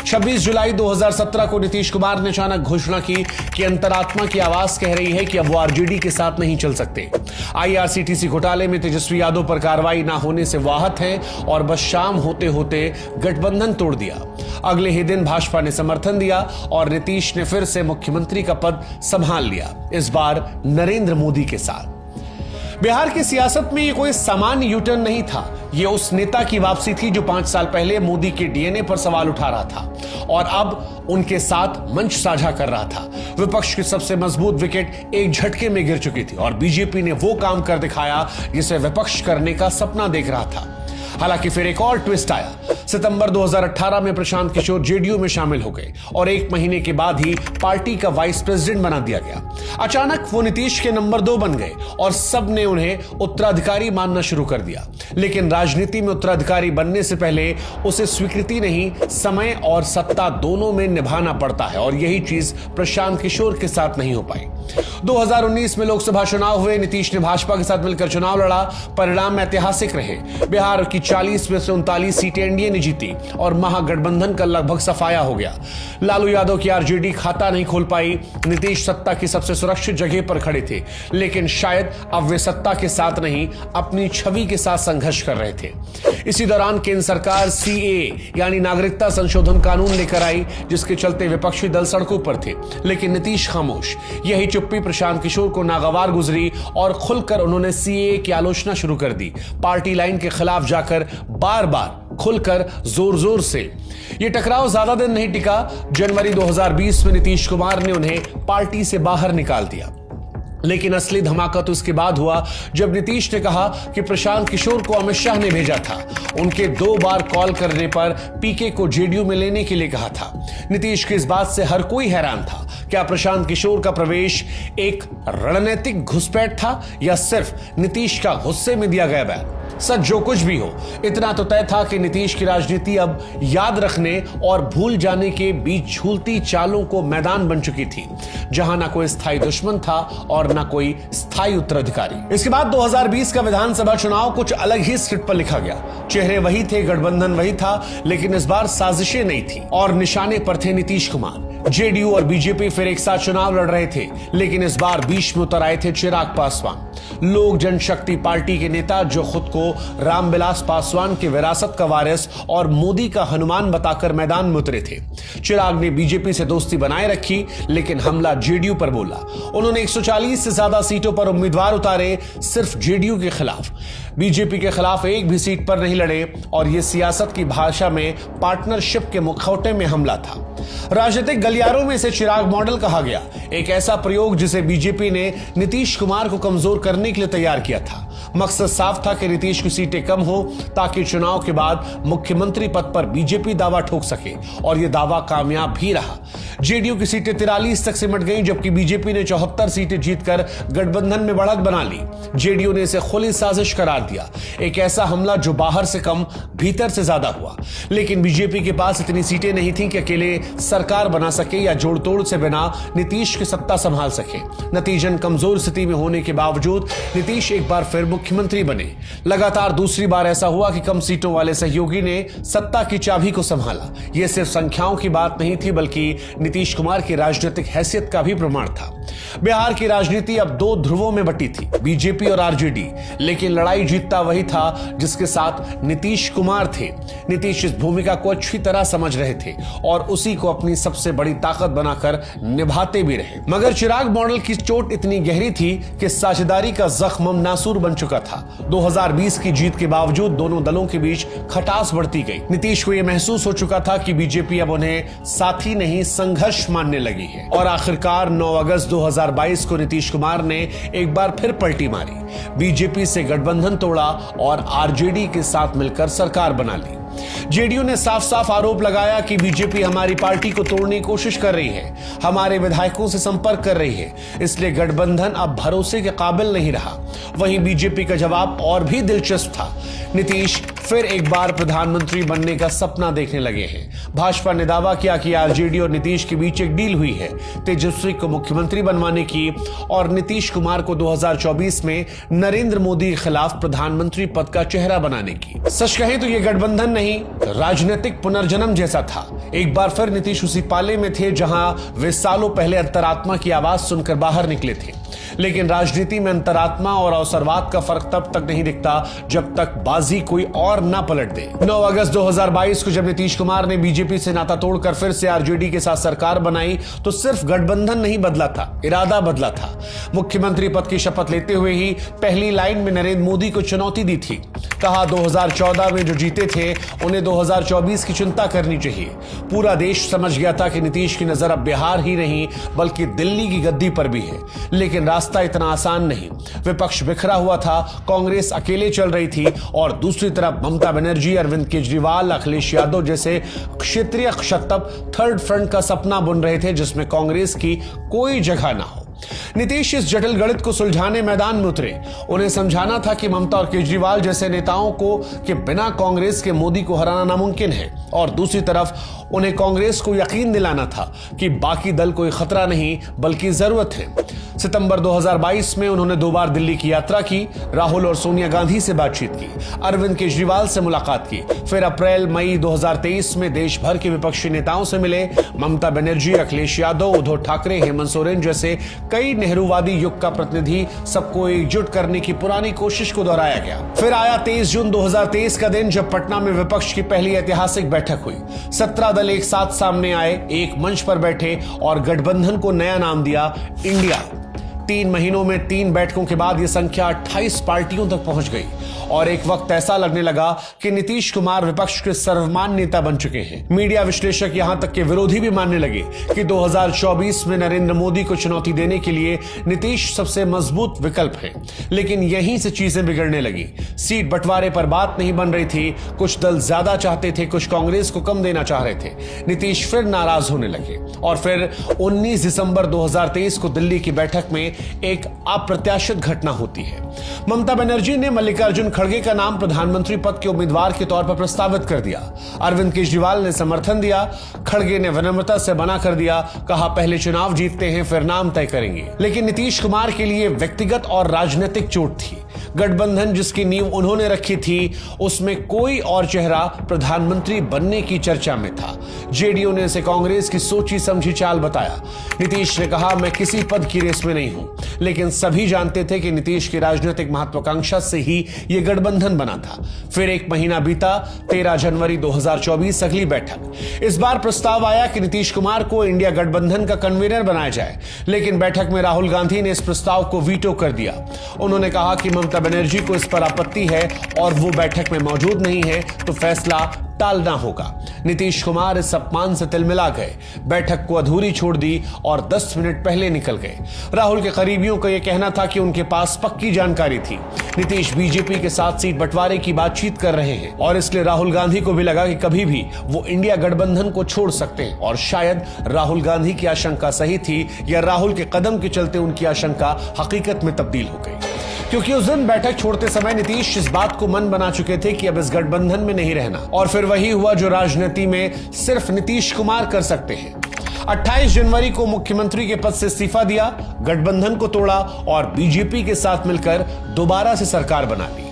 26 जुलाई 2017 को नीतीश कुमार ने अचानक घोषणा की कि अंतरात्मा की आवाज कह रही है कि अब वो आरजेडी के साथ नहीं चल सकते। आईआरसीटीसी घोटाले में तेजस्वी यादव पर कार्रवाई ना होने से वाहत है और बस शाम होते होते गठबंधन तोड़ दिया। अगले ही दिन भाजपा ने समर्थन दिया और नीतीश ने फिर से मुख्यमंत्री का पद संभाल लिया, इस बार नरेंद्र मोदी के साथ। बिहार की सियासत में ये कोई सामान्य यूटर्न नहीं था। ये उस नेता की वापसी थी जो 5 साल पहले मोदी के डीएनए पर सवाल उठा रहा था और अब उनके साथ मंच साझा कर रहा था। विपक्ष की सबसे मजबूत विकेट एक झटके में गिर चुकी थी और बीजेपी ने वो काम कर दिखाया जिसे विपक्ष करने का सपना देख रहा था। हालांकि फिर एक और ट्विस्ट आया। सितंबर 2018 में प्रशांत किशोर जेडीयू में शामिल हो गए और 1 महीने के बाद ही पार्टी का वाइस प्रेसिडेंट बना दिया गया। अचानक वो नीतीश के नंबर 2 बन गए और सब ने उन्हें उत्तराधिकारी मानना शुरू कर दिया। लेकिन राजनीति में उत्तराधिकारी बनने से पहले उसे स्वीकृति नहीं, समय और सत्ता दोनों में निभाना पड़ता है और यही चीज प्रशांत किशोर के साथ नहीं हो पाई। 2019 में लोकसभा चुनाव हुए। नीतीश ने भाजपा के साथ मिलकर चुनाव लड़ा। परिणाम ऐतिहासिक रहे। बिहार की 40 में से 39 सीटें एनडीए ने जीती और महागठबंधन का लगभग सफाया हो गया। लालू यादव की आरजेडी खाता नहीं खोल पाई। नीतीश सत्ता की सबसे सुरक्षित जगह पर खड़े थे, लेकिन शायद अब वे सत्ता के साथ नहीं, अपनी छवि के साथ संघर्ष कर रहे थे। इसी दौरान केंद्र सरकार सीएए यानी नागरिकता संशोधन कानून लेकर आई, जिसके चलते विपक्षी दल सड़कों पर थे, लेकिन नीतीश खामोश। यही चुप्पी प्रशांत किशोर को नागवार गुजरी और खुलकर उन्होंने सीएए की आलोचना शुरू कर दी। पार्टी लाइन के खिलाफ जाकर बार बार खुलकर जोर जोर से। यह टकराव ज्यादा दिन नहीं टिका। जनवरी 2020 में नीतीश कुमार ने उन्हें पार्टी से बाहर निकाल दिया। लेकिन असली धमाका तो इसके बाद हुआ जब नीतीश ने कहा कि प्रशांत किशोर को अमित शाह ने भेजा था। उनके 2 बार कॉल करने पर पीके को जेडीयू में लेने के लिए कहा था। नीतीश की इस बात से हर कोई हैरान था। क्या प्रशांत किशोर का प्रवेश एक रणनीतिक घुसपैठ था या सिर्फ नीतीश का गुस्से में दिया गया बयान? सच जो कुछ भी हो, इतना तो तय था कि नीतीश की राजनीति अब याद रखने और भूल जाने के बीच झूलती चालों को मैदान बन चुकी थी, जहां ना कोई स्थायी दुश्मन था और ना कोई स्थायी उत्तराधिकारी। इसके बाद 2020 का विधानसभा चुनाव कुछ अलग ही स्क्रिप्ट पर लिखा गया। चेहरे वही थे, गठबंधन वही था, लेकिन इस बार साजिशें नहीं थी और निशाने पर थे नीतीश कुमार। जेडीयू और बीजेपी फिर एक साथ चुनाव लड़ रहे थे, लेकिन इस बार बीच में उतर आए थे चिराग पासवान, लोक जनशक्ति पार्टी के नेता जो खुद को रामविलास पासवान के विरासत का वारिस और मोदी का हनुमान बताकर मैदान में उतरे थे। चिराग ने बीजेपी से दोस्ती बनाए रखी, लेकिन हमला जेडीयू पर बोला। उन्होंने 140 से ज्यादा सीटों पर उम्मीदवार उतारे, सिर्फ जेडीयू के खिलाफ। बीजेपी के खिलाफ एक भी सीट पर नहीं लड़े और यह सियासत की भाषा में पार्टनरशिप के मुखौटे में हमला था। राजनीतिक गलियारों में इसे चिराग मॉडल कहा गया, एक ऐसा प्रयोग जिसे बीजेपी ने नीतीश कुमार को कमजोर करने के लिए तैयार किया था। मकसद साफ था कि नीतीश की सीटें कम हो ताकि चुनाव के बाद मुख्यमंत्री पद पर बीजेपी दावा ठोक सके, और यह दावा कामयाब भी रहा। जेडीयू की सीटें 43 तक सिमट गईं, जबकि बीजेपी ने 74 सीटें जीतकर गठबंधन में बढ़त बना ली। जेडीयू ने इसे खुली साजिश करार दिया, एक ऐसा हमला जो बाहर से कम भीतर से ज्यादा हुआ। लेकिन बीजेपी के पास इतनी सीटें नहीं थी कि अकेले सरकार बना सके या जोड़ तोड़ से बिना नीतीश की सत्ता संभाल सके। नतीजन कमजोर स्थिति में होने के बावजूद नीतीश एक बार फिर मुख्यमंत्री बने। लगातार दूसरी बार ऐसा हुआ कि कम सीटों वाले सहयोगी ने सत्ता की चाबी को संभाला। यह सिर्फ संख्याओं की बात नहीं थी, बल्कि नीतीश कुमार की राजनीतिक हैसियत का भी प्रमाण था। बिहार की राजनीति अब 2 ध्रुवों में बटी थी, बीजेपी और आरजेडी, लेकिन लड़ाई जीतता वही था जिसके साथ नीतीश कुमार थे। नीतीश इस भूमिका को अच्छी तरह समझ रहे थे और उसी को अपनी सबसे बड़ी ताकत बनाकर निभाते भी रहे। मगर चिराग मॉडल की चोट इतनी गहरी थी कि साझेदारी का जख्म नासूर बन चुका था। 2020 की जीत के बावजूद दोनों दलों के बीच खटास बढ़ती गई। नीतीश को यह महसूस हो चुका था कि बीजेपी अब उन्हें साथी नहीं, संघर्ष मानने लगी है। और आखिरकार 9 अगस्त 2022 को नीतीश कुमार ने एक बार फिर पलटी मारी, बीजेपी से गठबंधन तोड़ा और आरजेडी के साथ मिलकर सरकार बना ली। जेडीयू ने साफ साफ आरोप लगाया कि बीजेपी हमारी पार्टी को तोड़ने की कोशिश कर रही है, हमारे विधायकों से संपर्क कर रही है, इसलिए गठबंधन अब भरोसे के काबिल नहीं रहा। वहीं बीजेपी का जवाब और भी दिलचस्प था। नीतीश फिर एक बार प्रधानमंत्री बनने का सपना देखने लगे हैं। भाजपा ने दावा किया कि आरजेडी और नीतीश के बीच एक डील हुई है, तेजस्वी को मुख्यमंत्री बनवाने की और नीतीश कुमार को 2024 में नरेंद्र मोदी के खिलाफ प्रधानमंत्री पद का चेहरा बनाने की। सच कहें तो यह गठबंधन नहीं, राजनीतिक पुनर्जन्म जैसा था। एक बार फिर नीतीश उसी पाले में थे जहां वे सालों पहले अंतरात्मा की आवाज सुनकर बाहर निकले थे। लेकिन राजनीति में अंतरात्मा और अवसरवाद का फर्क तब तक नहीं दिखता जब तक बाजी कोई और और ना पलट दे। 9 अगस्त 2022 को जब नीतीश कुमार ने बीजेपी से नाता तोड़कर फिर से आरजेडी के साथ सरकार बनाई तो सिर्फ गठबंधन नहीं बदला था, इरादा बदला था। मुख्यमंत्री पद की शपथ लेते हुए ही पहली लाइन में नरेंद्र मोदी को चुनौती दी थी। कहा 2014 में जो जीते थे उन्हें 2024 की चिंता करनी चाहिए। पूरा देश समझ गया था कि नीतीश की नजर अब बिहार ही नहीं बल्कि दिल्ली की गद्दी पर भी है, लेकिन रास्ता इतना आसान नहीं। विपक्ष बिखरा हुआ था, कांग्रेस अकेले चल रही थी और दूसरी तरफ ममता बनर्जी, अरविंद केजरीवाल, अखिलेश यादव जैसे क्षेत्रीय क्षत्रप थर्ड फ्रंट का सपना बुन रहे थे जिसमें कांग्रेस की कोई जगह ना हो। नीतीश इस जटिल गणित को सुलझाने मैदान में उतरे। उन्हें समझाना था कि ममता और केजरीवाल जैसे नेताओं को के बिना कांग्रेस के मोदी को हराना नामुमकिन है, और दूसरी तरफ उन्हें कांग्रेस को यकीन दिलाना था कि बाकी दल कोई खतरा नहीं बल्कि जरूरत है। सितंबर 2022 में उन्होंने 2 बार दिल्ली की यात्रा की, राहुल और सोनिया गांधी से बातचीत की, अरविंद केजरीवाल से मुलाकात की, फिर अप्रैल मई 2023 में देश भर के विपक्षी नेताओं से मिले। ममता बनर्जी, अखिलेश यादव, उद्धव ठाकरे, हेमंत सोरेन जैसे कई नेहरूवादी युग का प्रतिनिधि, सबको एकजुट करने की पुरानी कोशिश को दोहराया गया। फिर आया 23 जून 2023 का दिन जब पटना में विपक्ष की पहली ऐतिहासिक बैठक हुई। 17 दल एक साथ सामने आए, एक मंच पर बैठे और गठबंधन को नया नाम दिया, इंडिया। 3 महीनों में 3 बैठकों के बाद यह संख्या 28 पार्टियों तक पहुंच गई और एक वक्त ऐसा लगने लगा कि नीतीश कुमार विपक्ष के सर्वमान्य नेता बन चुके हैं। मीडिया विश्लेषक यहां तक के विरोधी भी मानने लगे कि 2024 में नरेंद्र मोदी को चुनौती देने के लिए नीतीश सबसे मजबूत विकल्प है। लेकिन यहीं से चीजें बिगड़ने लगी। सीट बंटवारे पर बात नहीं बन रही थी। कुछ दल ज्यादा चाहते थे, कुछ कांग्रेस को कम देना चाह रहे थे। नीतीश फिर नाराज होने लगे और फिर 19 दिसंबर 2023 को दिल्ली की बैठक में एक अप्रत्याशित घटना होती है। ममता बनर्जी ने मल्लिकार्जुन खड़गे का नाम प्रधानमंत्री पद के उम्मीदवार के तौर पर प्रस्तावित कर दिया। अरविंद केजरीवाल ने समर्थन दिया, खड़गे ने विनम्रता से मना कर दिया, कहा पहले चुनाव जीतते हैं फिर नाम तय करेंगे। लेकिन नीतीश कुमार के लिए व्यक्तिगत और राजनीतिक चोट थी। गठबंधन जिसकी नींव उन्होंने रखी थी उसमें कोई और चेहरा प्रधानमंत्री बनने की चर्चा में था। जेडीयू ने इसे कांग्रेस की सोची समझी चाल बताया। नीतीश ने कहा मैं किसी पद की रेस में नहीं हूं, लेकिन सभी जानते थे कि नीतीश की राजनीतिक महत्वाकांक्षा से ही यह गठबंधन बना था। फिर 1 महीना बीता, 13 जनवरी 2024 अगली बैठक। इस बार प्रस्ताव आया कि नीतीश कुमार को इंडिया गठबंधन का कन्वीनर बनाया जाए, लेकिन बैठक में राहुल गांधी ने इस प्रस्ताव को वीटो कर दिया। उन्होंने कहा कि ममता बनर्जी को इस पर आपत्ति है और वो बैठक में मौजूद नहीं है तो फैसला टालना होगा। नीतीश कुमार इस अपमान से तिलमिला गए, बैठक को अधूरी छोड़ दी और 10 मिनट पहले निकल गए। राहुल के करीबियों का यह कहना था कि उनके पास पक्की जानकारी थी, नीतीश बीजेपी के साथ सीट बंटवारे की बातचीत कर रहे हैं और इसलिए राहुल गांधी को भी लगा कि कभी भी वो इंडिया गठबंधन को छोड़ सकते हैं। और शायद राहुल गांधी की आशंका सही थी या राहुल के कदम के चलते उनकी आशंका हकीकत में तब्दील हो गई, क्योंकि उस दिन बैठक छोड़ते समय नीतीश इस बात को मन बना चुके थे कि अब इस गठबंधन में नहीं रहना। और फिर वही हुआ जो राजनीति में सिर्फ नीतीश कुमार कर सकते हैं। 28 जनवरी को मुख्यमंत्री के पद से इस्तीफा दिया, गठबंधन को तोड़ा और बीजेपी के साथ मिलकर दोबारा से सरकार बना ली।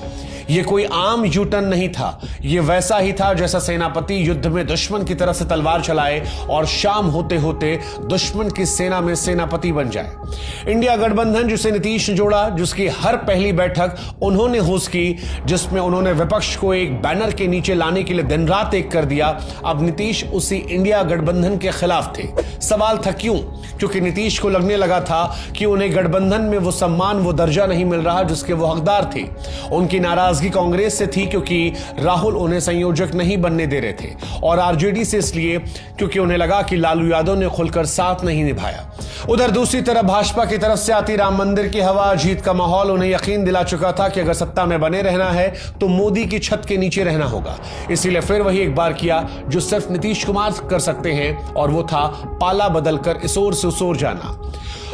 यह कोई आम यूटर्न नहीं था, यह वैसा ही था जैसा सेनापति युद्ध में दुश्मन की तरफ से तलवार चलाए और शाम होते होते दुश्मन की सेना में सेनापति बन जाए। इंडिया गठबंधन जिसे नीतीश ने जोड़ा, जिसकी हर पहली बैठक उन्होंने होस्ट की, जिसमें उन्होंने विपक्ष को एक बैनर के नीचे लाने के लिए दिन रात एक कर दिया, अब नीतीश उसी इंडिया गठबंधन के खिलाफ थे। सवाल था क्यों? क्योंकि नीतीश को लगने लगा था कि उन्हें गठबंधन में वो सम्मान, वो दर्जा नहीं मिल रहा जिसके वो हकदार थे। उनकी नाराजगी कांग्रेस से थी क्योंकि राहुल उन्हें संयोजक नहीं बनने दे रहे थे, और आरजेडी से इसलिए क्योंकि उन्हें लगा कि लालू यादव ने खुलकर साथ नहीं निभाया। उधर दूसरी तरफ भाजपा की तरफ से आती राम मंदिर की हवा, जीत का माहौल उन्हें यकीन दिला चुका था कि अगर सत्ता में बने रहना है तो मोदी की छत के नीचे रहना होगा। इसीलिए फिर वही एक बार किया जो सिर्फ नीतीश कुमार कर सकते हैं, और वो था पाला बदलकर इस ओर से उस ओर जाना।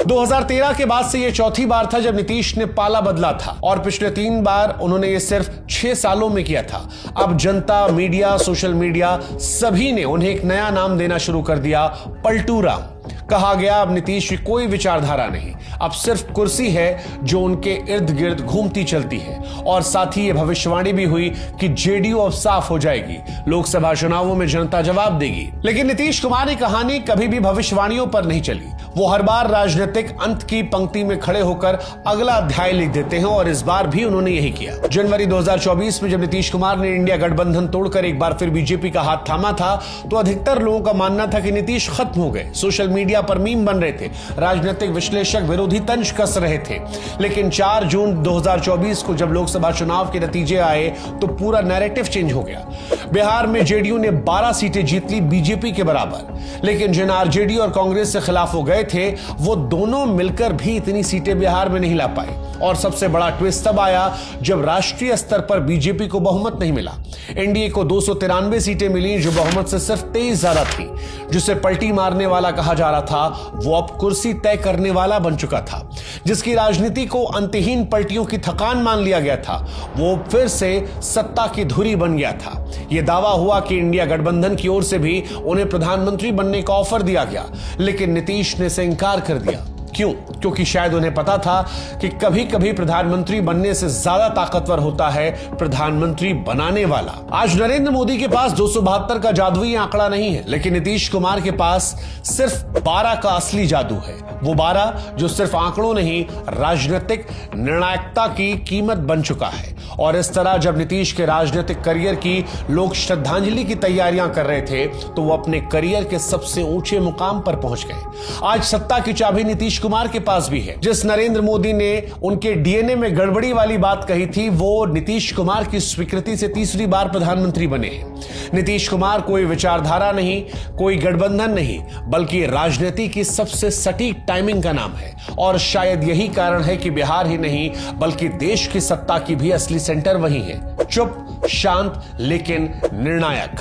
2013 के बाद से यह चौथी बार था जब नीतीश ने पाला बदला था, और पिछले 3 बार उन्होंने ये सिर्फ 6 सालों में किया था। अब जनता, मीडिया, सोशल मीडिया सभी ने उन्हें एक नया नाम देना शुरू कर दिया, पलटू राम। कहा गया अब नीतीश की कोई विचारधारा नहीं, अब सिर्फ कुर्सी है जो उनके इर्द गिर्द घूमती चलती है। और साथ ही यह भविष्यवाणी भी हुई कि जेडीयू अब साफ हो जाएगी, लोकसभा चुनावों में जनता जवाब देगी। लेकिन नीतीश कुमार की कहानी कभी भी भविष्यवाणियों पर नहीं चली, वो हर बार राजनीतिक अंत की पंक्ति में खड़े होकर अगला अध्याय लिख देते हैं और इस बार भी उन्होंने यही किया। जनवरी 2024 में जब नीतीश कुमार ने इंडिया गठबंधन तोड़कर एक बार फिर बीजेपी का हाथ थामा था, तो अधिकतर लोगों का मानना था कि नीतीश खत्म हो गए। सोशल मीडिया पर मीम बन रहे थे, राजनीतिक विश्लेषक विरोधी तंज कस रहे थे। लेकिन 4 जून 2024 को जब लोकसभा चुनाव के नतीजे आए तो पूरा नैरेटिव चेंज हो गया। बिहार में जेडीयू ने 12 सीटें जीत ली बीजेपी के बराबर, लेकिन जिन आरजेडी और कांग्रेस से खिलाफ हो गए थे वो दोनों मिलकर भी इतनी सीटें बिहार में नहीं ला पाए। और सबसे बड़ा ट्विस्ट तब आया जब राष्ट्रीय स्तर पर बीजेपी को बहुमत नहीं मिला। एनडीए को 293 सीटें मिली जो बहुमत से सिर्फ 23 ज्यादा थी। जिसे पलटी मारने वाला कहा जा रहा था वो अब कुर्सी तय करने वाला बन चुका था। जिसकी राजनीति को अंतहीन पलटियों की थकान मान लिया गया था वो फिर से सत्ता की धुरी बन गया था। यह दावा हुआ कि इंडिया गठबंधन की ओर से भी उन्हें प्रधानमंत्री बनने का ऑफर दिया गया, लेकिन नीतीश ने इसे इंकार कर दिया। क्यों? क्योंकि शायद उन्हें पता था कि कभी कभी प्रधानमंत्री बनने से ज्यादा ताकतवर होता है प्रधानमंत्री बनाने वाला। आज नरेंद्र मोदी के पास 272 का जादुई आंकड़ा नहीं है, लेकिन नीतीश कुमार के पास सिर्फ 12 का असली जादू है। वो 12 जो सिर्फ आंकड़ों नहीं, राजनीतिक निर्णायकता की कीमत बन चुका है। और इस तरह जब नीतीश के राजनीतिक करियर की लोग श्रद्धांजलि की तैयारियां कर रहे थे तो वो अपने करियर के सबसे ऊंचे मुकाम पर पहुंच गए। आज सत्ता की चाबी नीतीश कुमार के पास भी है। जिस नरेंद्र मोदी ने उनके डीएनए में गड़बड़ी वाली बात कही थी वो नीतीश कुमार की स्वीकृति से तीसरी बार प्रधानमंत्री बने हैं। नीतीश कुमार कोई विचारधारा नहीं, कोई गठबंधन नहीं, बल्कि राजनीति की सबसे सटीक टाइमिंग का नाम है। और शायद यही कारण है कि बिहार ही नहीं बल्कि देश की सत्ता की भी असली सेंटर वही है। चुप, शांत, लेकिन निर्णायक।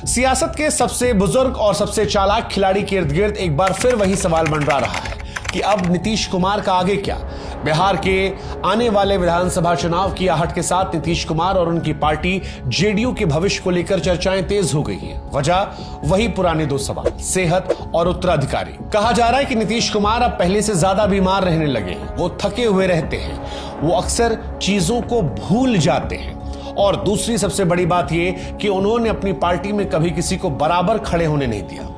सियासत के सबसे बुजुर्ग और सबसे चालाक खिलाड़ी के इर्द गिर्द एक बार फिर वही सवाल मंडरा रहा है कि अब नीतीश कुमार का आगे क्या। बिहार के आने वाले विधानसभा चुनाव की आहट के साथ नीतीश कुमार और उनकी पार्टी जेडीयू के भविष्य को लेकर चर्चाएं तेज हो गई हैं। वजह वही पुराने 2 सवाल, सेहत और उत्तराधिकारी। कहा जा रहा है कि नीतीश कुमार अब पहले से ज्यादा बीमार रहने लगे हैं। वो थके हुए रहते हैं, वो अक्सर चीजों को भूल जाते हैं। और दूसरी सबसे बड़ी बात यह कि उन्होंने अपनी पार्टी में कभी किसी को बराबर खड़े होने नहीं दिया।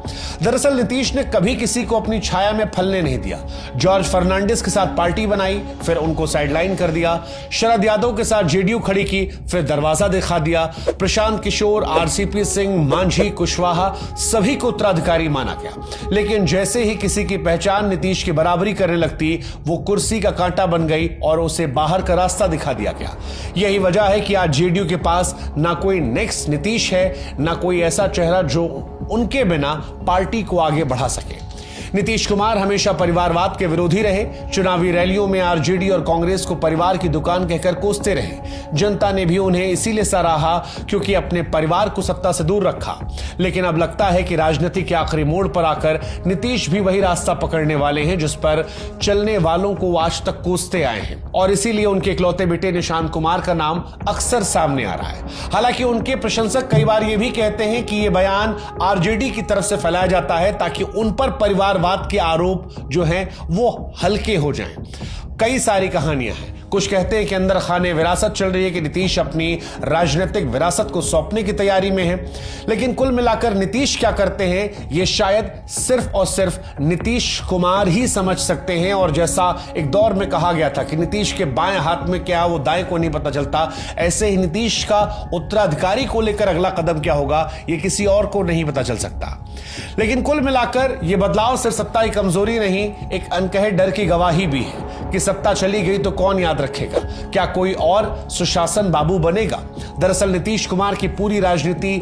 दरअसल नीतीश ने कभी किसी को अपनी छाया में फलने नहीं दिया। जॉर्ज फर्नांडिस के साथ पार्टी बनाई, फिर उनको साइडलाइन कर दिया। शरद यादव के साथ जेडीयू खड़ी की, फिर दरवाजा दिखा दिया। प्रशांत किशोर, आरसीपी सिंह, मांझी, कुशवाहा सभी को उत्तराधिकारी माना गया। लेकिन जैसे ही किसी की पहचान नीतीश की बराबरी करने लगती वो कुर्सी का कांटा बन गई और उसे बाहर का रास्ता दिखा दिया गया। यही वजह है कि आज जेडीयू के पास ना कोई नेक्स्ट नीतीश है, ना कोई ऐसा चेहरा जो उनके बिना पार्टी को आगे बढ़ा सके। नीतीश कुमार हमेशा परिवारवाद के विरोधी रहे। चुनावी रैलियों में आरजेडी और कांग्रेस को परिवार की दुकान कहकर कोसते रहे। जनता ने भी उन्हें इसीलिए सराहा क्योंकि अपने परिवार को सत्ता से दूर रखा। लेकिन अब लगता है कि राजनीति के आखिरी मोड़ पर आकर नीतीश भी वही रास्ता पकड़ने वाले हैं जिस पर चलने वालों को आज तक कोसते आए हैं। और इसीलिए उनके इकलौते बेटे निशांत कुमार का नाम अक्सर सामने आ रहा है। हालांकि उनके प्रशंसक कई बार यह भी कहते हैं कि यह बयान आरजेडी की तरफ से फैलाया जाता है ताकि उन पर परिवारवाद के आरोप जो हैं वो हल्के हो जाएं। कई सारी कहानियां हैं। कुछ कहते हैं कि अंदर खाने विरासत चल रही है कि नीतीश अपनी राजनीतिक विरासत को सौंपने की तैयारी में है। लेकिन कुल मिलाकर नीतीश क्या करते हैं ये शायद सिर्फ और सिर्फ नीतीश कुमार ही समझ सकते हैं। और जैसा एक दौर में कहा गया था कि नीतीश के बाएं हाथ में क्या वो दाएं को नहीं पता चलता, ऐसे ही नीतीश का उत्तराधिकारी को लेकर अगला कदम क्या होगा ये किसी और को नहीं पता चल सकता। लेकिन कुल मिलाकर यह बदलाव सिर्फ सत्ता की कमजोरी नहीं, एक अनकहे डर की गवाही भी है कि सत्ता चली गई तो कौन याद रखेगा, क्या कोई और सुशासन बाबू बनेगा। दरअसल नीतीश कुमार की पूरी राजनीति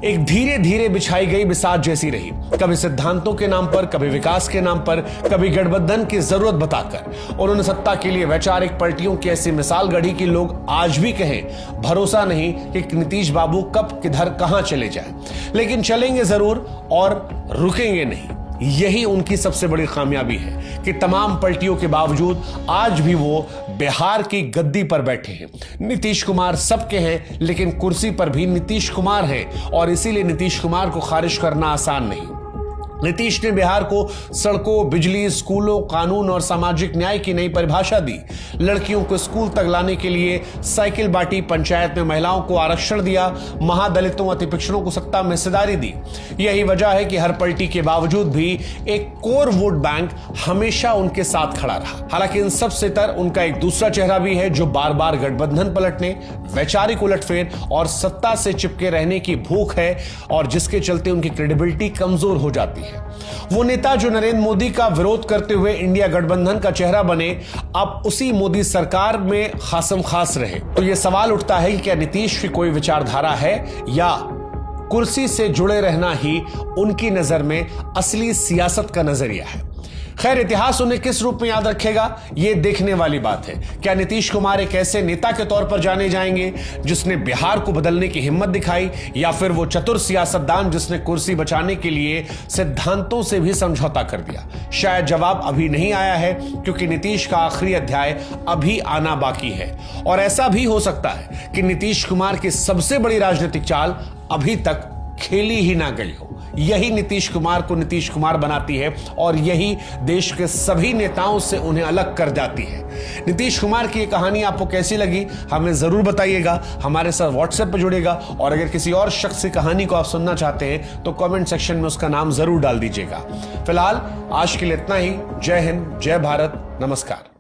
एक धीरे धीरे बिछाई गई बिसात जैसी रही। कभी सिद्धांतों के नाम पर, कभी विकास के नाम पर, कभी गठबंधन की जरूरत बताकर। और उन्होंने सत्ता के लिए वैचारिक पार्टियों की ऐसी मिसाल गढ़ी कि लोग आज भी कहें भरोसा नहीं कि नीतीश बाबू कब किधर कहां चले जाए। लेकिन चलेंगे जरूर और रुकेंगे नहीं। यही उनकी सबसे बड़ी कामयाबी है कि तमाम पलटियों के बावजूद आज भी वो बिहार की गद्दी पर बैठे हैं। नीतीश कुमार सबके हैं लेकिन कुर्सी पर भी नीतीश कुमार हैं और इसीलिए नीतीश कुमार को खारिज करना आसान नहीं। नीतीश ने बिहार को सड़कों, बिजली, स्कूलों, कानून और सामाजिक न्याय की नई परिभाषा दी। लड़कियों को स्कूल तक लाने के लिए साइकिल बांटी, पंचायत में महिलाओं को आरक्षण दिया, महादलितों अति पिछड़ों को सत्ता में हिस्सेदारी दी। यही वजह है कि हर पलटी के बावजूद भी एक कोर वोट बैंक हमेशा उनके साथ खड़ा रहा। हालांकि इन सब से तर उनका एक दूसरा चेहरा भी है, जो बार बार गठबंधन पलटने, वैचारिक उलटफेर और सत्ता से चिपके रहने की भूख है, और जिसके चलते उनकी क्रेडिबिलिटी कमजोर हो जाती है। वो नेता जो नरेंद्र मोदी का विरोध करते हुए इंडिया गठबंधन का चेहरा बने, अब उसी मोदी सरकार में खासम खास रहे। तो यह सवाल उठता है कि क्या नीतीश की कोई विचारधारा है, या कुर्सी से जुड़े रहना ही उनकी नजर में असली सियासत का नजरिया है। खैर, इतिहास उन्हें किस रूप में याद रखेगा, यह देखने वाली बात है। क्या नीतीश कुमार एक ऐसे नेता के तौर पर जाने जाएंगे जिसने बिहार को बदलने की हिम्मत दिखाई, या फिर वो चतुर सियासतदान जिसने कुर्सी बचाने के लिए सिद्धांतों से भी समझौता कर दिया? शायद जवाब अभी नहीं आया है, क्योंकि नीतीश का आखिरी अध्याय अभी आना बाकी है। और ऐसा भी हो सकता है कि नीतीश कुमार की सबसे बड़ी राजनीतिक चाल अभी तक खेली ही ना गई हो। यही नीतीश कुमार को नीतीश कुमार बनाती है, और यही देश के सभी नेताओं से उन्हें अलग कर जाती है। नीतीश कुमार की ये कहानी आपको कैसी लगी, हमें जरूर बताइएगा। हमारे साथ व्हाट्सएप पर जुड़ेगा, और अगर किसी और शख्स की कहानी को आप सुनना चाहते हैं तो कमेंट सेक्शन में उसका नाम जरूर डाल दीजिएगा। फिलहाल आज के लिए इतना ही। जय हिंद, जय भारत, नमस्कार।